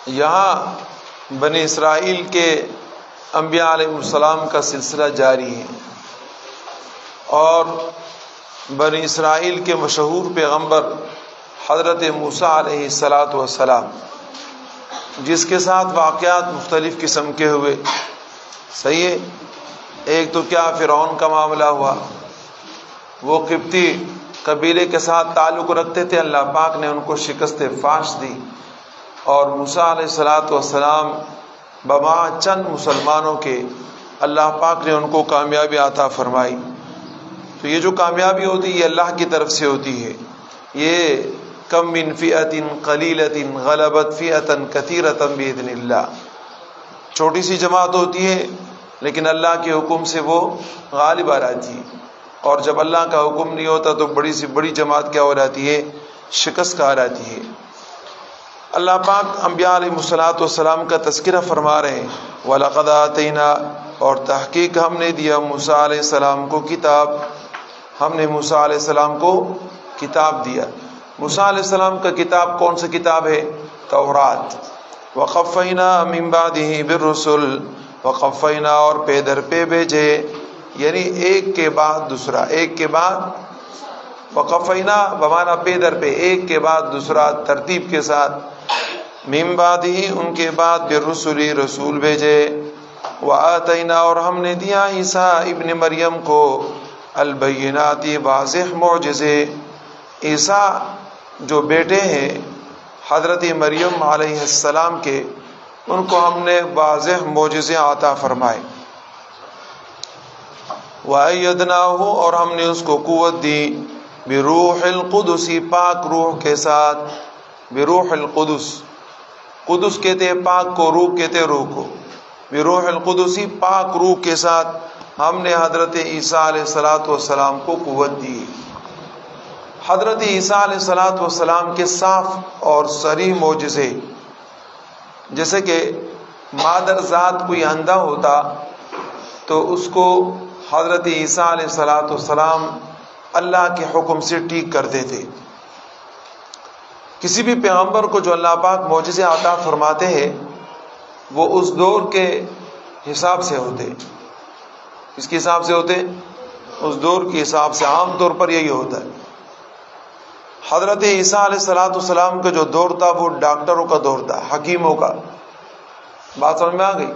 یہاں بنی اسرائیل کے انبیاء علیہ السلام کا سلسلہ جاری ہے، اور بنی اسرائیل کے مشہور پیغمبر حضرت موسیٰ علیہ السلام، جس کے ساتھ واقعات مختلف قسم کے ہوئے. صحیح ہے. ایک تو کیا فرعون کا معاملہ ہوا، وہ قبطی قبیلے کے ساتھ تعلق رکھتے تھے، اللہ پاک نے ان کو شکست فاش دی، اور موسیٰ علیہ السلام بما چند مسلمانوں کے اللہ پاک نے ان کو کامیابی عطا فرمائی. تو یہ جو کامیابی ہوتی ہے یہ اللہ کی طرف سے ہوتی ہے. یہ کم من فئۃ قلیلۃ غلبت فئۃ کثیرۃ باذن اللہ، چھوٹی سی جماعت ہوتی ہے لیکن اللہ کے حکم سے وہ غالب آ جاتی ہے، اور جب اللہ کا حکم نہیں ہوتا تو بڑی سی بڑی جماعت کیا ہو جاتی ہے، شکست کھا جاتی ہے. اللہ پاک انبیاء علیہ السلام کا تذکرہ فرما رہے ہیں. وَلَقَدْ آتَيْنَا، اور تحقیق ہم نے دیا موسیٰ علیہ السلام کو کتاب، ہم نے موسیٰ علیہ السلام کو کتاب دیا. موسیٰ علیہ السلام کا کتاب کون سا کتاب ہے؟ تورات. وَقَفَّيْنَا مِن بَعْدِهِ بِالرُّسُلِ، وقفینا، اور پے در پہ بھیجے، یعنی ایک کے بعد دوسرا، ایک کے بعد. وقفینا بمانا پے در پہ، ایک کے بعد دوسرا ترتیب کے ساتھ. من بعد ہی، ان کے بعد، بالرسل، رسول بھیجے. وآتینا، اور ہم نے دیا عیسیٰ ابن مریم کو البینات، واضح معجزے. عیسیٰ جو بیٹے ہیں حضرت مریم علیہ السلام کے، ان کو ہم نے واضح معجزے عطا فرمائے. وَأَيَّدْنَاهُ، اور ہم نے اس کو قوت دی، بروح القدس، پاک روح کے ساتھ. بروح القدس، قدس کہتے ہیں پاک کو، روح کہتے ہیں روح کو. بروح القدس، پاک روح کے ساتھ ہم نے حضرت عیسیٰ علیہ السلام کو قوت دی. حضرت عیسیٰ علیہ السلام کے صاف اور صریح معجزے، جیسے کہ مادر ذات کوئی اندھا ہوتا تو اس کو حضرت عیسیٰ علیہ السلام اللہ کے حکم سے ٹھیک کرتے تھے. کسی بھی پیغمبر کو جو اللہ پاک معجزے عطا فرماتے ہیں وہ اس دور کے حساب سے ہوتے. اس کے حساب سے ہوتے، اس دور کے حساب سے. عام طور پر یہی ہوتا ہے. حضرت عیسیٰ علیہ السلام کا جو دور تھا وہ ڈاکٹروں کا دور تھا، حکیموں کا. بات سمجھ میں آ گئی؟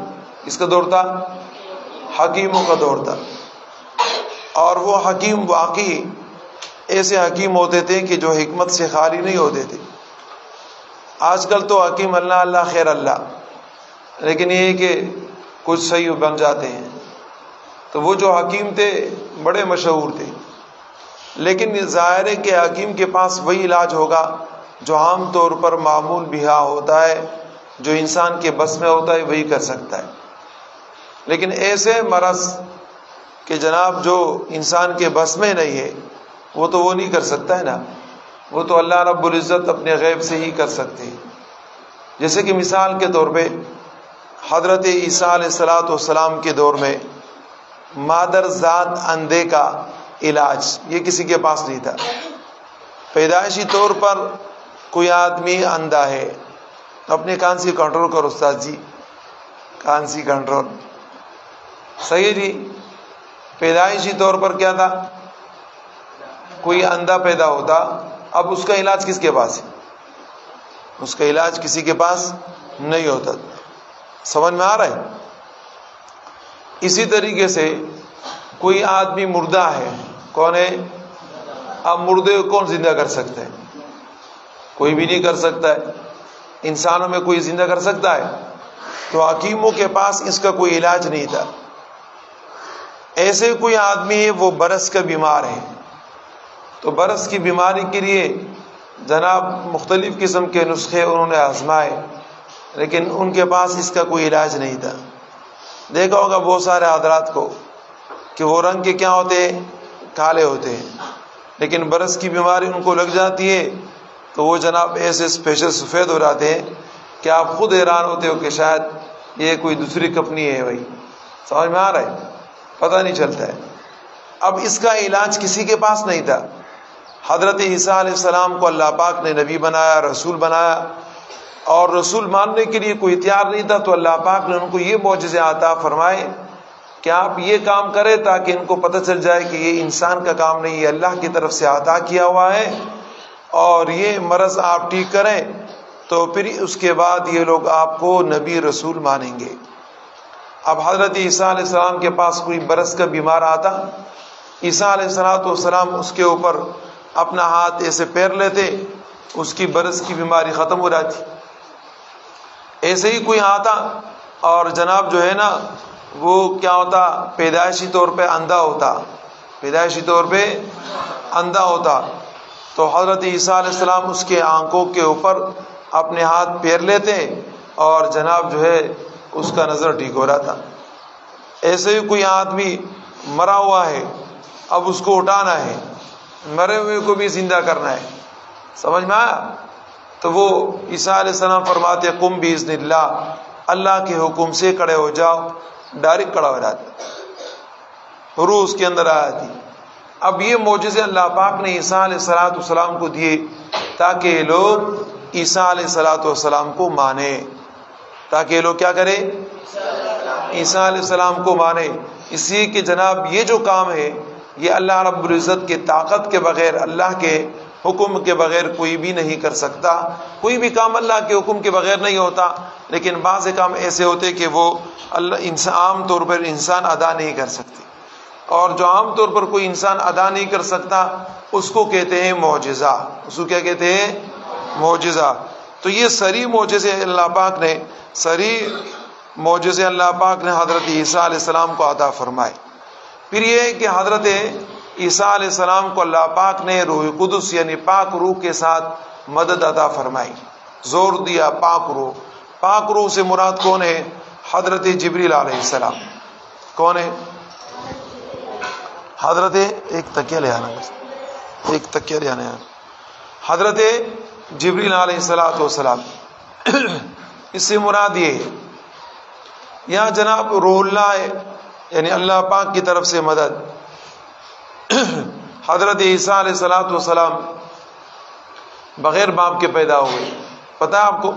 اس کا دور تھا حکیموں کا دور تھا. اور وہ حکیم واقعی ایسے حکیم ہوتے تھے کہ جو حکمت سے خالی نہیں ہوتے تھے. آج کل تو حکیم اللہ اللہ خیر اللہ، لیکن یہ کہ کچھ صحیح بن جاتے ہیں. تو وہ جو حکیم تھے بڑے مشہور تھے، لیکن ظاہر ہے کہ حکیم کے پاس وہی علاج ہوگا جو عام طور پر معمول بہا ہوتا ہے، جو انسان کے بس میں ہوتا ہے وہی کر سکتا ہے. لیکن ایسے مرض کہ جناب جو انسان کے بس میں نہیں ہے وہ تو وہ نہیں کر سکتا ہے نا، وہ تو اللہ رب العزت اپنے غیب سے ہی کر سکتے ہیں. جیسے کہ مثال کے طور پہ حضرت عیسیٰ علیہ السلام کے دور میں مادر ذات اندھے کا علاج یہ کسی کے پاس نہیں تھا. پیدائشی طور پر کوئی آدمی اندھا ہے، اپنے کان سے کنٹرول کرو استاد جی، کان سے کنٹرول. صحیح جی. پیدائشی طور پر کیا تھا، کوئی اندھا پیدا ہوتا، اب اس کا علاج کس کے پاس ہے؟ اس کا علاج کسی کے پاس نہیں ہوتا. سمجھ میں آ رہا ہے؟ اسی طریقے سے کوئی آدمی مردہ ہے، کون ہے؟ اب مردے کو کون زندہ کر سکتا ہے؟ کوئی بھی نہیں کر سکتا ہے. انسانوں میں کوئی زندہ کر سکتا ہے؟ تو حکیموں کے پاس اس کا کوئی علاج نہیں تھا. ایسے کوئی آدمی ہے وہ برس کا بیمار ہے، تو برس کی بیماری کے لیے جناب مختلف قسم کے نسخے انہوں نے آزمائے، لیکن ان کے پاس اس کا کوئی علاج نہیں تھا. دیکھا ہوگا بہت سارے حضرات کو کہ وہ رنگ کے کیا ہوتے ہیں، کالے ہوتے ہیں، لیکن برس کی بیماری ان کو لگ جاتی ہے تو وہ جناب ایسے اسپیشل سفید ہو جاتے ہیں کہ آپ خود حیران ہوتے ہو کہ شاید یہ کوئی دوسری کمپنی ہے. بھائی سمجھ میں آ رہا ہے؟ پتہ نہیں چلتا ہے. اب اس کا علاج کسی کے پاس نہیں تھا. حضرت عیسیٰ علیہ السلام کو اللہ پاک نے نبی بنایا، رسول بنایا، اور رسول ماننے کے لیے کوئی تیار نہیں تھا، تو اللہ پاک نے ان کو یہ معجزے عطا فرمائے کہ آپ یہ کام کریں تاکہ ان کو پتہ چل جائے کہ یہ انسان کا کام نہیں، یہ اللہ کی طرف سے عطا کیا ہوا ہے، اور یہ مرض آپ ٹھیک کریں تو پھر اس کے بعد یہ لوگ آپ کو نبی رسول مانیں گے۔ اب حضرت عیسیٰ علیہ السلام کے پاس کوئی برس کا بیمار آتا، عیسیٰ علیہ السلام اس کے اوپر اپنا ہاتھ ایسے پیر لیتے، اس کی برس کی بیماری ختم ہو جاتی۔ ایسے ہی کوئی آتا اور جناب جو ہے نا وہ کیا ہوتا، پیدائشی طور پہ اندھا ہوتا، پیدائشی طور پہ اندھا ہوتا، تو حضرت عیسیٰ علیہ السلام اس کے آنکھوں کے اوپر اپنے ہاتھ پیر لیتے اور جناب جو ہے اس کا نظر ٹھیک ہو رہا تھا۔ ایسے ہی کوئی آدمی مرا ہوا ہے، اب اس کو اٹھانا ہے، مرے ہوئے کو بھی زندہ کرنا ہے، سمجھ میں آیا؟ تو وہ عیسیٰ علیہ السلام فرماتے قم باذن اللہ، اللہ کے حکم سے کھڑے ہو جاؤ، ڈائریکٹ کھڑا ہو جاتا، روح اس کے اندر آیا تھی۔ اب یہ معجزے اللہ پاک نے عیسیٰ علیہ السلام کو دیے تاکہ یہ لوگ عیسیٰ علیہ السلام کو مانے، تاکہ یہ لوگ کیا کرے، عیسیٰ علیہ السلام کو مانے۔ اس لیے کہ جناب یہ جو کام ہے یہ اللہ رب العزت کے طاقت کے بغیر، اللہ کے حکم کے بغیر کوئی بھی نہیں کر سکتا۔ کوئی بھی کام اللہ کے حکم کے بغیر نہیں ہوتا، لیکن بعض کام ایسے ہوتے کہ وہ عام طور پر انسان ادا نہیں کر سکتے، اور جو عام طور پر کوئی انسان ادا نہیں کر سکتا اس کو کہتے ہیں معجزہ۔ اس کو کیا کہتے ہیں؟ معجزہ۔ تو یہ صریح معجزے اللہ پاک نے، صریح معجزے اللہ پاک نے حضرت عیسیٰ علیہ السلام کو عطا فرمائے۔ پھر یہ ہے کہ حضرت عیسیٰ علیہ السلام کو اللہ پاک نے روح قدس یعنی پاک روح کے ساتھ مدد عطا فرمائی، زور دیا پاک روح۔ پاک روح سے مراد کون ہے؟ حضرت جبریل علیہ السلام۔ کون ہے؟ حضرت ایک تکیہ لے آنا، ایک تکیہ لے آنا، حضرت جبریل علیہ السلام۔ اس سے مراد یہ ہے یہاں جناب روح اللہ ہے، یعنی اللہ پاک کی طرف سے مدد۔ حضرت عیسیٰ علیہ السلام بغیر باپ کے پیدا ہوئے، پتہ ہے آپ کو؟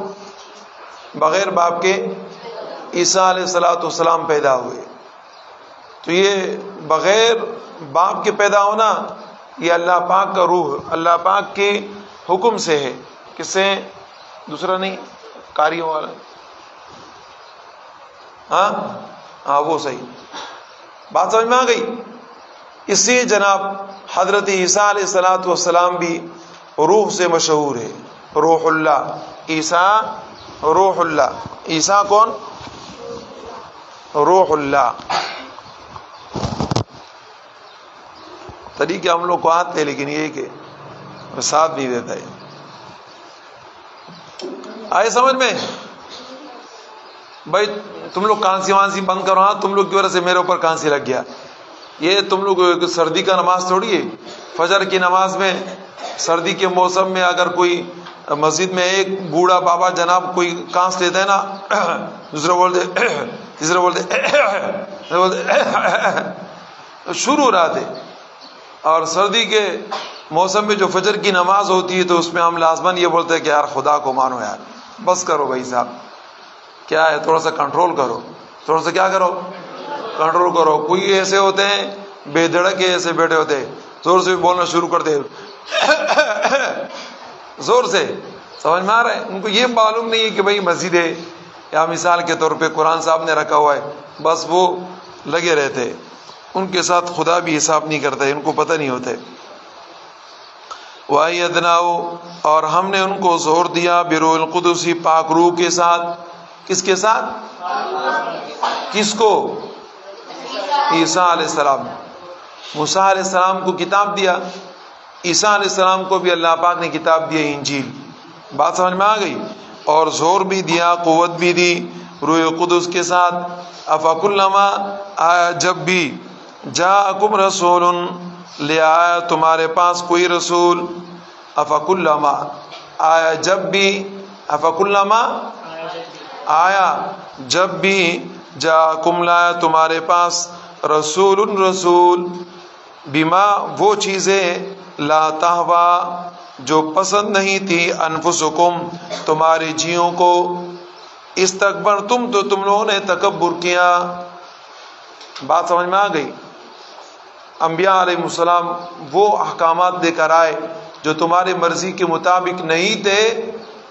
بغیر باپ کے عیسیٰ علیہ السلام پیدا ہوئے۔ تو یہ بغیر باپ کے پیدا ہونا یہ اللہ پاک کا روح، اللہ پاک کے حکم سے ہے۔ کس سے؟ دوسرا نہیں، کاریوں والا۔ ہاں وہ صحیح بات سمجھ میں آ گئی۔ اس سے جناب حضرت عیسیٰ علیہ السلام بھی روح سے مشہور ہے، روح اللہ۔ عیسیٰ روح اللہ، عیسیٰ کون؟ روح اللہ۔ طریقے ہم لوگ کو آتے ہیں لیکن یہ کہ ساتھ نہیں دیتا ہے۔ آئے سمجھ میں؟ بھائی تم لوگ کانسی وانسی بند کرو، ہاں تم لوگ کی وجہ سے میرے اوپر کانسی لگ گیا۔ یہ تم لوگ سردی کا نماز تھوڑی ہے، فجر کی نماز میں سردی کے موسم میں اگر کوئی مسجد میں ایک بوڑھا بابا جناب کوئی کانس لیتا ہے نا، دوسرا بولتے، تیسرا بولتے، شروع ہو رہا تھے۔ اور سردی کے موسم میں جو فجر کی نماز ہوتی ہے تو اس میں ہم لازماً یہ بولتے ہیں کہ یار خدا کو مانو، یار بس کرو بھائی صاحب، کیا ہے تھوڑا سا کنٹرول کرو، تھوڑا سا کیا کرو، کنٹرول کرو۔ کوئی ایسے ہوتے ہیں بے دھڑک کے ایسے بیٹھے ہوتے ہیں، زور سے بھی بولنا شروع کرتے زور سے، سمجھ میں آ رہا ہے؟ ان کو یہ معلوم نہیں ہے کہ بھائی مسجد ہے، یا مثال کے طور پہ قرآن صاحب نے رکھا ہوا ہے، بس وہ لگے رہتے، ان کے ساتھ خدا بھی حساب نہیں کرتا ہے، ان کو پتہ نہیں ہوتا ہے۔ وَأَيَّدْنَاهُ، اور ہم نے ان کو زور دیا بروح القدس، پاک روح کے ساتھ۔ کس کے ساتھ؟ کس کو؟ عیسیٰ علیہ السلام۔ موسیٰ علیہ السلام کو کتاب دیا، عیسیٰ علیہ السلام کو بھی اللہ پاک نے کتاب دی، انجیل۔ بات سمجھ میں آ گئی؟ اور زور بھی دیا، قوت بھی دی روح قدس کے ساتھ۔ افکلما، جب بھی جاءکم رسول، لے آیا تمہارے پاس کوئی رسول، افکلما، آیا جب بھی، افکلما آیا جب بھی، جاءکم لایا تمہارے پاس رسول، رسول، بما وہ چیزیں، لا تہوا جو پسند نہیں تھی انفسکم تمہاری جیوں کو، استکبرتم تو تم لوگوں نے تکبر کیا۔ بات سمجھ میں آ گئی؟ انبیاء علیہ السلام وہ احکامات دے کر آئے جو تمہاری مرضی کے مطابق نہیں تھے،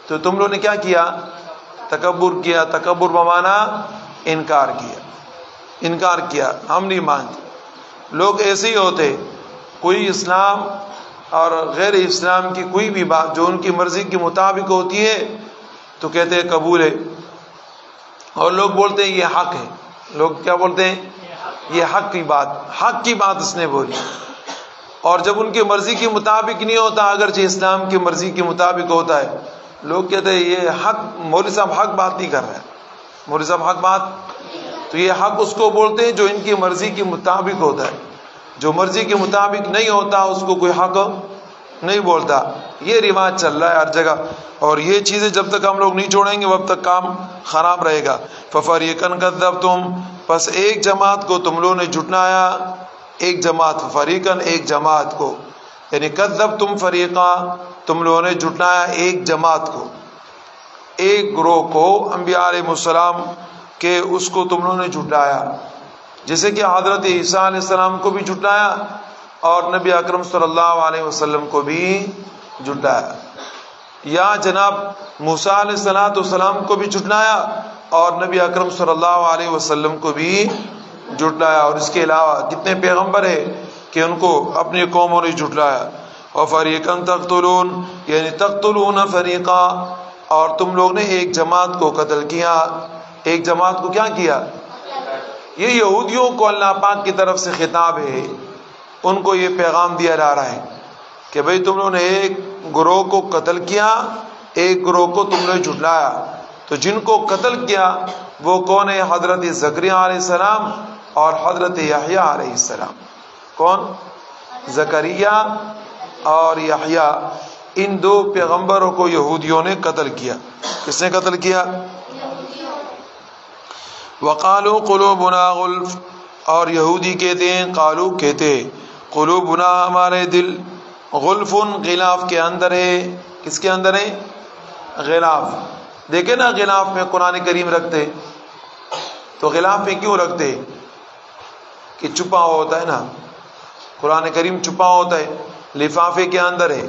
تو تم لوگوں نے کیا کیا؟ تکبر کیا۔ تکبر بمانا انکار کیا، انکار کیا، ہم نہیں مانتے۔ لوگ ایسے ہی ہوتے، کوئی اسلام اور غیر اسلام کی کوئی بھی بات جو ان کی مرضی کے مطابق ہوتی ہے تو کہتے ہیں قبول ہے، اور لوگ بولتے ہیں یہ حق ہے۔ لوگ کیا بولتے ہیں؟ یہ حق کی بات، حق کی بات اس نے بولی۔ اور جب ان کی مرضی کے مطابق نہیں ہوتا، اگرچہ اسلام کی مرضی کے مطابق ہوتا ہے، لوگ کہتے ہیں یہ حق، مولوی صاحب حق بات نہیں کر رہے ہیں، مولوی صاحب حق بات، تو یہ حق اس کو بولتے ہیں جو ان کی مرضی کے مطابق ہوتا ہے۔ جو مرضی کے مطابق نہیں ہوتا اس کو کوئی حق نہیں بولتا۔ یہ رواج چل رہا ہے ہر جگہ، اور یہ چیزیں جب تک ہم لوگ نہیں چھوڑیں گے اب تک کام خراب رہے گا۔ فَفَرِيقًا كَذَّبْتُمْ، پس ایک جماعت کو تم لوگوں نے جھٹلایا، ایک جماعت، فریقاً ایک جماعت کو، یعنی کذبتم فریقا، تم لوگوں نے جھٹلایا ایک جماعت کو، ایک گروہ کو، انبیاء علیہ السلام کے اس کو تم لوگوں نے جھٹلایا، جیسے کہ حضرت عیسیٰ علیہ السلام کو بھی جھٹلایا اور نبی اکرم صلی اللہ علیہ وسلم کو بھی جھٹلایا، یا جناب موسیٰ علیہ السلام کو بھی جھٹلایا اور نبی اکرم صلی اللہ علیہ وسلم کو بھی جھٹلایا، اور اس کے علاوہ کتنے پیغمبر ہیں کہ ان کو اپنی قوموں نے جھٹلایا۔ اور فریقاً تقتلون، یعنی تقتلون فریقا، اور تم لوگ نے ایک جماعت کو قتل کیا۔ ایک جماعت کو کیا کیا؟ یہ یہودیوں کو اللہ پاک کی طرف سے خطاب ہے، ان کو یہ پیغام دیا جا رہا ہے کہ بھئی تم لوگوں نے ایک گروہ کو قتل کیا، ایک گروہ کو تم نے جھٹلایا۔ تو جن کو قتل کیا وہ کون ہے؟ حضرت زکریا علیہ السلام اور حضرت یحییٰ علیہ السلام۔ کون؟ زکریا اور یحییٰ، ان دو پیغمبروں کو یہودیوں نے قتل کیا۔ کس نے قتل کیا؟ وقالوا قلوبنا غلف، اور یہودی کہتے ہیں، قالو کہتے، قلوبنا ہمارے دل، غلف غلاف کے اندر ہے۔ کس کے اندر ہے؟ غلاف۔ دیکھیں نا غلاف میں قرآن کریم رکھتے، تو غلاف میں کیوں رکھتے؟ کہ چھپا ہوتا ہے نا، قرآن کریم چھپا ہوتا ہے، لفافے کے اندر ہے،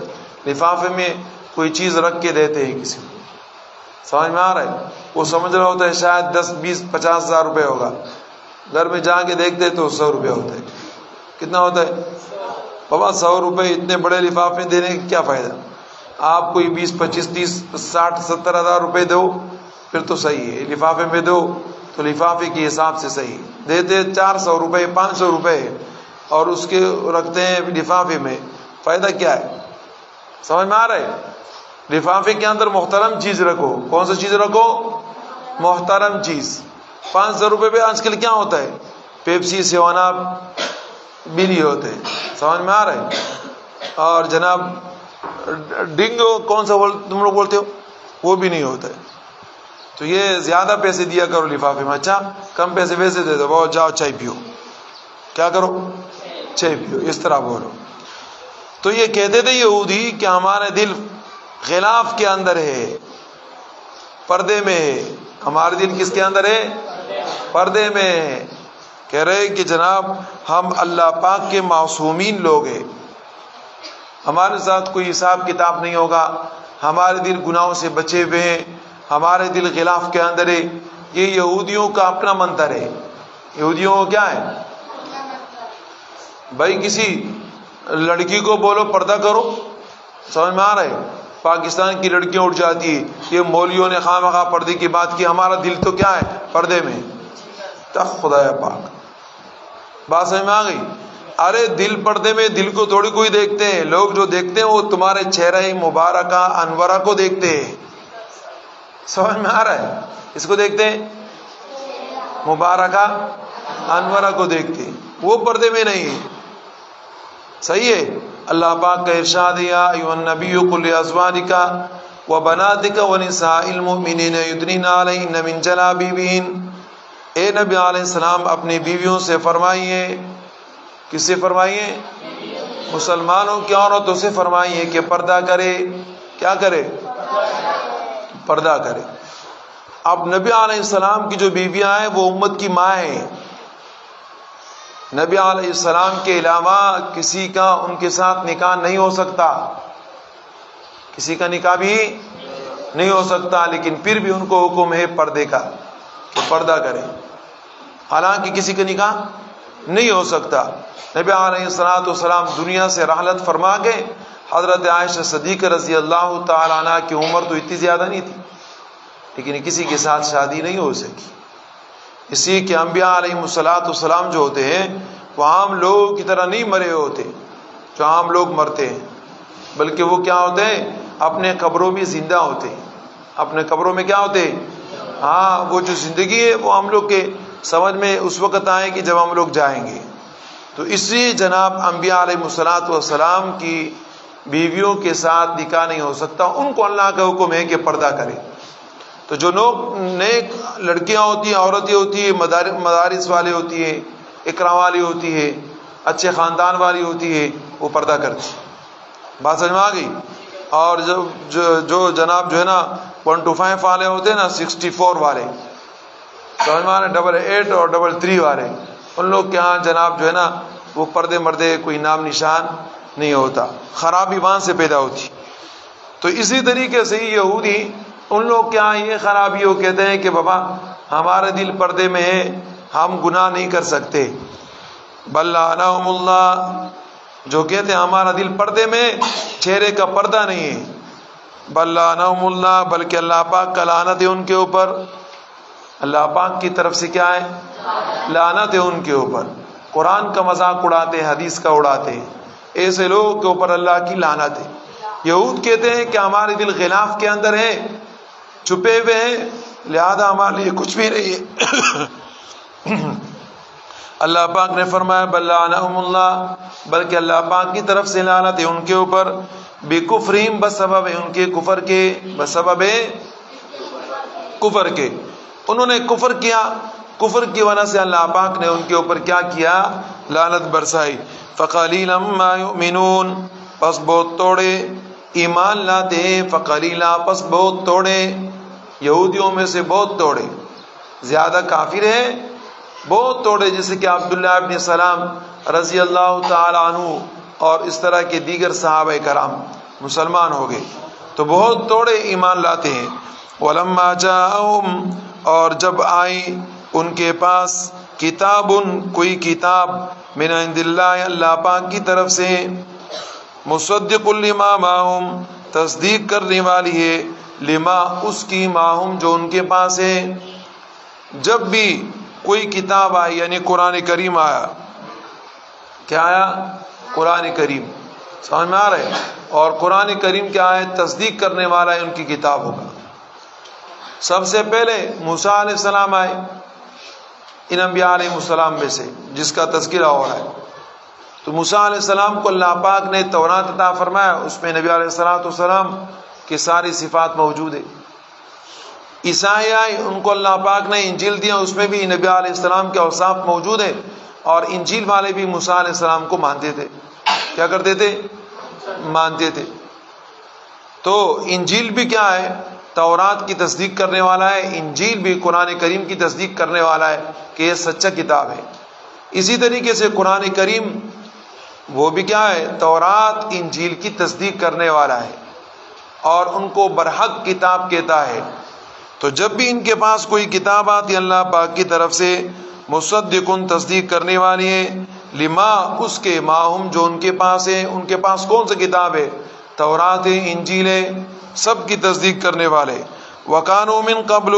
لفافے میں کوئی چیز رکھ کے دیتے ہیں کسی کو، سمجھ میں آ رہا ہے؟ وہ سمجھ رہا ہوتا ہے شاید 10 20 50 ہزار روپے ہوگا، گھر میں جا کے دیکھتے تو 100 روپے ہوتا ہے۔ کتنا ہوتا ہے؟ بابا 100 روپے اتنے بڑے لفافے دینے کا کیا فائدہ؟ آپ کوئی 20 25 30 60 70 ہزار روپے دو پھر تو صحیح ہے، لفافے میں دو تو لفافے کے حساب سے صحیح دیتے 400 روپے 500 روپے اور اس کے رکھتے ہیں لفافے میں، فائدہ کیا ہے؟ سمجھ میں آ رہا ہے؟ لفافے کے اندر محترم چیز رکھو۔ کون سا چیز رکھو؟ محترم چیز۔ 500 روپے پہ آج کل کیا ہوتا ہے؟ پیپسی سیوانا بھی نہیں ہوتے، سمجھ میں آ رہا ہے؟ اور جناب ڈنگ کون سا تم لوگ بولتے ہو وہ بھی نہیں ہوتا ہے۔ تو یہ زیادہ پیسے دیا کرو لفافے میں، اچھا کم پیسے ویسے دے دو، بہت جاؤ چائے پیو، کیا کرو؟ چائے پیو، اس طرح بولو۔ تو یہ کہتے تھے یہودی کہ ہمارے دل غلاف کے اندر ہے، پردے میں ہے۔ ہمارے دل کس کے اندر ہے؟ پردے میں ہے۔ کہہ رہے کہ جناب ہم اللہ پاک کے معصومین لوگ ہیں، ہمارے ساتھ کوئی حساب کتاب نہیں ہوگا، ہمارے دل گناہوں سے بچے ہوئے ہیں، ہمارے دل غلاف کے اندر ہے۔ یہ یہودیوں کا اپنا منتر ہے۔ یہودیوں کو کیا ہے؟ بھائی کسی لڑکی کو بولو پردہ کرو، سمجھ میں آ رہا ہے؟ پاکستان کی لڑکیاں اٹھ جاتی ہے، یہ مولویوں نے خواہ مخواہ پردے کی بات کی، ہمارا دل تو کیا ہے؟ پردے میں۔ تخ خدایا پاک، بات سمجھ میں آ گئی؟ ارے دل پردے میں، دل کو تھوڑی کوئی دیکھتے ہیں، لوگ جو دیکھتے ہیں وہ تمہارے چہرہ مبارکہ انورہ کو دیکھتے ہیں، سمجھ میں آ رہا ہے؟ اس کو دیکھتے ہیں، مبارکہ انورہ کو دیکھتے ہیں، وہ پردے میں نہیں ہے۔ صحیح ہے؟ اللہ پاک کا ارشاد ہے، یا ایھا النبی قل لازواجک وبناتک ونساء المؤمنین یدنین علیہن من جلابیبہن، اے نبی علیہ السلام اپنی بیویوں سے فرمائیے، کس سے فرمائیے؟ مسلمانوں کی عورتوں سے فرمائیے کہ پردہ کرے. کیا کرے؟ پردہ کرے. اب نبی علیہ السلام کی جو بیویاں ہیں وہ امت کی مائیں ہیں. نبی علیہ السلام کے علاوہ کسی کا ان کے ساتھ نکاح نہیں ہو سکتا. کسی کا نکاح بھی نہیں ہو سکتا، لیکن پھر بھی ان کو حکم ہے پردے کا کہ پردہ کریں، حالانکہ کسی کا نکاح نہیں ہو سکتا. نبی علیہ السلام دنیا سے رحلت فرما کے حضرت عائشہ صدیقہ رضی اللہ تعالی عنہ کی عمر تو اتنی زیادہ نہیں تھی، لیکن کسی کے ساتھ شادی نہیں ہو سکی. اسی کہ انبیاء علیہ السلام جو ہوتے ہیں وہ عام لوگوں کی طرح نہیں مرے ہوتے جو عام لوگ مرتے ہیں، بلکہ وہ کیا ہوتے ہیں؟ اپنے قبروں میں زندہ ہوتے ہیں. اپنے قبروں میں کیا ہوتے ہیں؟ ہاں، وہ جو زندگی ہے وہ ہم لوگ کے سمجھ میں اس وقت آئے کہ جب ہم لوگ جائیں گے. تو اس لیے جناب انبیاء علیہ السلام کی بیویوں کے ساتھ نکاح نہیں ہو سکتا. ان کو اللہ کا حکم ہے کہ پردہ کرے. تو جو نیک لڑکیاں ہوتی ہیں، عورتیں ہوتی ہیں، مدارس والی ہوتی ہیں، اقرا والی ہوتی ہے، اچھے خاندان والی ہوتی ہے، وہ پردہ کرتی. بات سمجھ میں آ گئی؟ اور جو جناب جو ہے نا 125 والے ہوتے ہیں نا، 64 والے سمجھ میں آ رہے، 88 اور 33 والے، ان لوگ کے ہاں جناب جو ہے نا وہ پردے مردے کوئی نام نشان نہیں ہوتا. خرابی وہاں سے پیدا ہوتی. تو اسی طریقے سے یہودی ان لوگ کیا یہ خرابی ہو کہتے ہیں کہ بابا ہمارا دل پردے میں ہے، ہم گناہ نہیں کر سکتے. بل لعنہم اللہ، جو کہتے ہیں ہمارا دل پردے میں، چہرے کا پردہ نہیں ہے. بل لعنہم اللہ، بلکہ اللہ پاک کا لعنت ہے ان کے اوپر. اللہ پاک کی طرف سے کیا ہے؟ لعنت ہے ان کے اوپر. قرآن کا مذاق اڑاتے، حدیث کا اڑاتے، ایسے لوگوں کے اوپر اللہ کی لعنت ہے. یہود کہتے ہیں کہ ہمارے دل غلاف کے اندر ہے، چھپے ہوئے ہیں، لہذا ہمارے لیے کچھ بھی نہیں ہے. اللہ پاک نے فرمایا بل لعنہم اللہ، بلکہ اللہ پاک کی طرف سے لعنت ہے ان کے اوپر. بکفرہم، بسبب ان کے کفر کے، بسبب کفر کے. انہوں نے کفر کیا، کفر کی وجہ سے اللہ پاک نے ان کے اوپر کیا کیا؟ لعنت برسائی. فقلیلا ما یؤمنون، پس بہت توڑے ایمان لاتے. فقلیلا، پس بہت توڑے، یہودیوں میں سے بہت توڑے. زیادہ کافر ہے، بہت توڑے، جیسے کہ عبداللہ ابن سلام رضی اللہ تعالی عنہ اور اس طرح کے دیگر صحابہ کرام مسلمان ہو گئے. تو بہت توڑے ایمان لاتے ہیں. ولما جاءہم، اور جب آئی ان کے پاس کتاب، کوئی کتاب، من عند اللہ، اللہ پاک کی طرف سے، مصدق لما معہم، تصدیق کرنے والی ہے، لما، اس کی، معہم، جو ان کے پاس ہے. جب بھی کوئی کتاب آئی، یعنی قرآن کریم آیا، کیا آیا؟ قرآن کریم. سمجھ میں آ رہا ہے؟ اور قرآن کریم کیا ہے؟ تصدیق کرنے والا ہے ان کی کتاب ہوگا. سب سے پہلے موسیٰ علیہ السلام آئے ان انبیاء علیہ السلام میں سے، جس کا تذکرہ ہو رہا ہے. تو موسیٰ علیہ السلام کو اللہ پاک نے تورات عطا فرمایا، اس میں نبی علیہ السلام کی ساری صفات موجود ہے. عیسائی آئے، ان کو اللہ پاک نے انجیل دیا، اس میں بھی نبی علیہ السلام کے اوصاف موجود ہیں. اور انجیل والے بھی موسیٰ علیہ السلام کو مانتے تھے. کیا کرتے تھے؟ مانتے تھے. تو انجیل بھی کیا ہے؟ تورات کی تصدیق کرنے والا ہے. انجیل بھی قرآن کریم کی تصدیق کرنے والا ہے کہ یہ سچا کتاب ہے. اسی طریقے سے قرآن کریم وہ بھی کیا ہے؟ تورات انجیل کی تصدیق کرنے والا ہے اور ان کو برحق کتاب کہتا ہے. تو جب بھی ان کے پاس کوئی کتاب آتی اللہ پاک کی طرف سے، مصدقن، تصدیق کرنے والی ہے، لما، اس کے، معہم، جو ان کے پاس ہے. ان کے پاس کون سی کتاب ہے؟ تورات ہے، انجیل ہے، سب کی تصدیق کرنے والے. وکانو من قبل،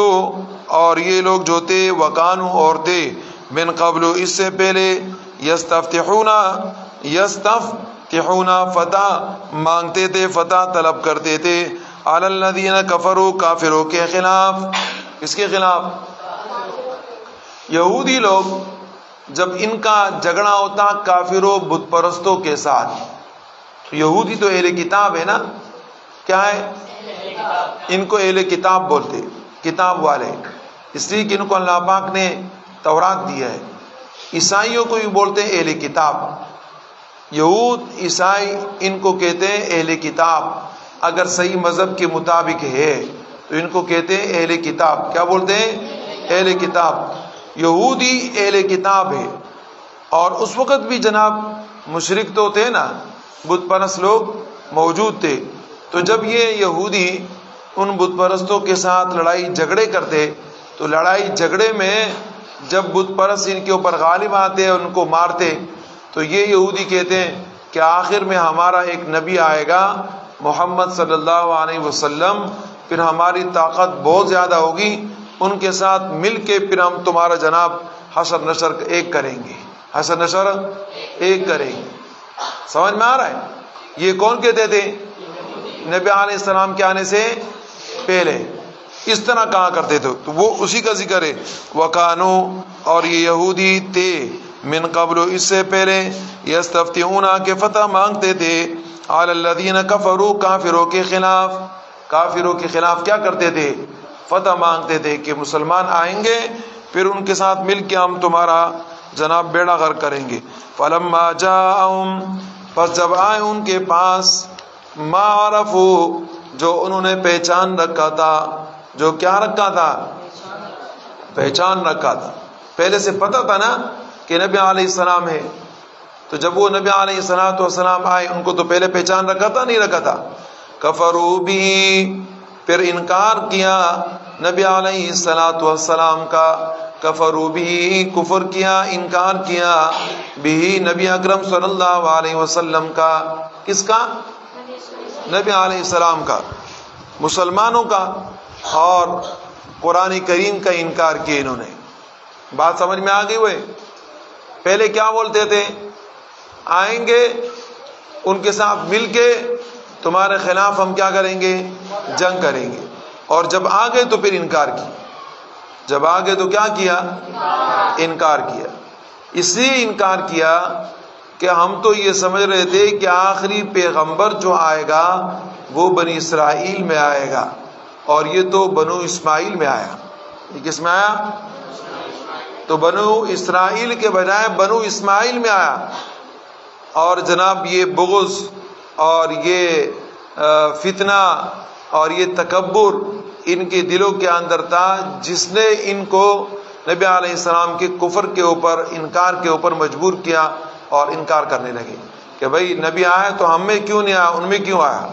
اور یہ لوگ جو تھے، وکانو، اور تھے، من قبل، اس سے پہلے، یستفتحون، فتح مانگتے تھے، فتح طلب کرتے تھے، علی الذین کفروا، کافروں کے خلاف. کس کے خلاف؟ یہودی لوگ جب ان کا جھگڑا ہوتا کافروں بت پرستوں کے ساتھ. تو یہودی تو اہل کتاب ہے نا، کیا ہے؟ ان کو اہل کتاب بولتے، کتاب والے، اس لیے کہ ان کو اللہ پاک نے تورات دیا ہے. عیسائیوں کو بھی بولتے ہیں اہل کتاب، یہود عیسائی ان کو کہتے ہیں اہل کتاب. اگر صحیح مذہب کے مطابق ہے تو ان کو کہتے ہیں اہل کتاب. کیا بولتے ہیں؟ اہل کتاب. یہودی اہل کتاب ہے. اور اس وقت بھی جناب مشرک تو تھے نا، بت پرست لوگ موجود تھے. تو جب یہ یہودی ان بت پرستوں کے ساتھ لڑائی جھگڑے کرتے تو لڑائی جھگڑے میں جب بت پرست ان کے اوپر غالب آتے ان کو مارتے تو یہ یہودی کہتے ہیں کہ آخر میں ہمارا ایک نبی آئے گا محمد صلی اللہ علیہ وسلم، پھر ہماری طاقت بہت زیادہ ہوگی، ان کے ساتھ مل کے پھر ہم تمہارا جناب حشر نشر ایک کریں گے، حشر نشر ایک کریں گے. سمجھ میں آ رہا ہے؟ یہ کون کہتے تھے؟ نبی علیہ السلام کے آنے سے پہلے اس طرح کہا کرتے تھے. تو وہ اسی کا ذکر ہے. وَقَانُوا، اور یہ یہودی تھے، من قبل، اس سے پہلے، یستفتحون، کہ فتح مانگتے تھے، علی الذین کفروا، کافروں کے خلاف. کافروں کے خلاف کیا کرتے تھے؟ فتح مانگتے تھے کہ مسلمان آئیں گے پھر ان کے ساتھ مل کے ہم تمہارا جناب بیڑا غرق کریں گے. فلما جاءہم، پس جب آئے ان کے پاس، ما عرفوا، جو انہوں نے پہچان رکھا تھا. جو کیا رکھا تھا؟ پہچان رکھا تھا. پہلے سے پتہ تھا نا کہ نبی علیہ السلام ہے. تو جب وہ نبی علیہ السلام آئے ان کو تو پہلے پہچان رکھا تھا نہیں رکھا تھا؟ کفروا بھی، پھر انکار کیا نبی علیہ السلام کا. کفروا بھی، کفر کیا، انکار کیا، بھی، نبی اکرم صلی اللہ علیہ وسلم کا. کس کا؟ نبی علیہ السلام کا، مسلمانوں کا. اور قرآن کریم کا انکار کیا انہوں نے. بات سمجھ میں آ گئی ہوئے؟ پہلے کیا بولتے تھے؟ آئیں گے ان کے ساتھ مل کے تمہارے خلاف ہم کیا کریں گے؟ جنگ کریں گے. اور جب آ گئے تو پھر انکار کیا. جب آ گئے تو کیا کیا؟ انکار کیا. اس لیے انکار کیا کہ ہم تو یہ سمجھ رہے تھے کہ آخری پیغمبر جو آئے گا وہ بنی اسرائیل میں آئے گا، اور یہ تو بنو اسماعیل میں آیا. یہ کس میں آیا؟ تو بنو اسرائیل کے بجائے بنو اسماعیل میں آیا. اور جناب یہ بغض اور یہ فتنہ اور یہ تکبر ان کے دلوں کے اندر تھا، جس نے ان کو نبی علیہ السلام کے کفر کے اوپر، انکار کے اوپر مجبور کیا اور انکار کرنے لگے کہ بھائی نبی آیا تو ہم میں کیوں نہیں آیا، ان میں کیوں آیا.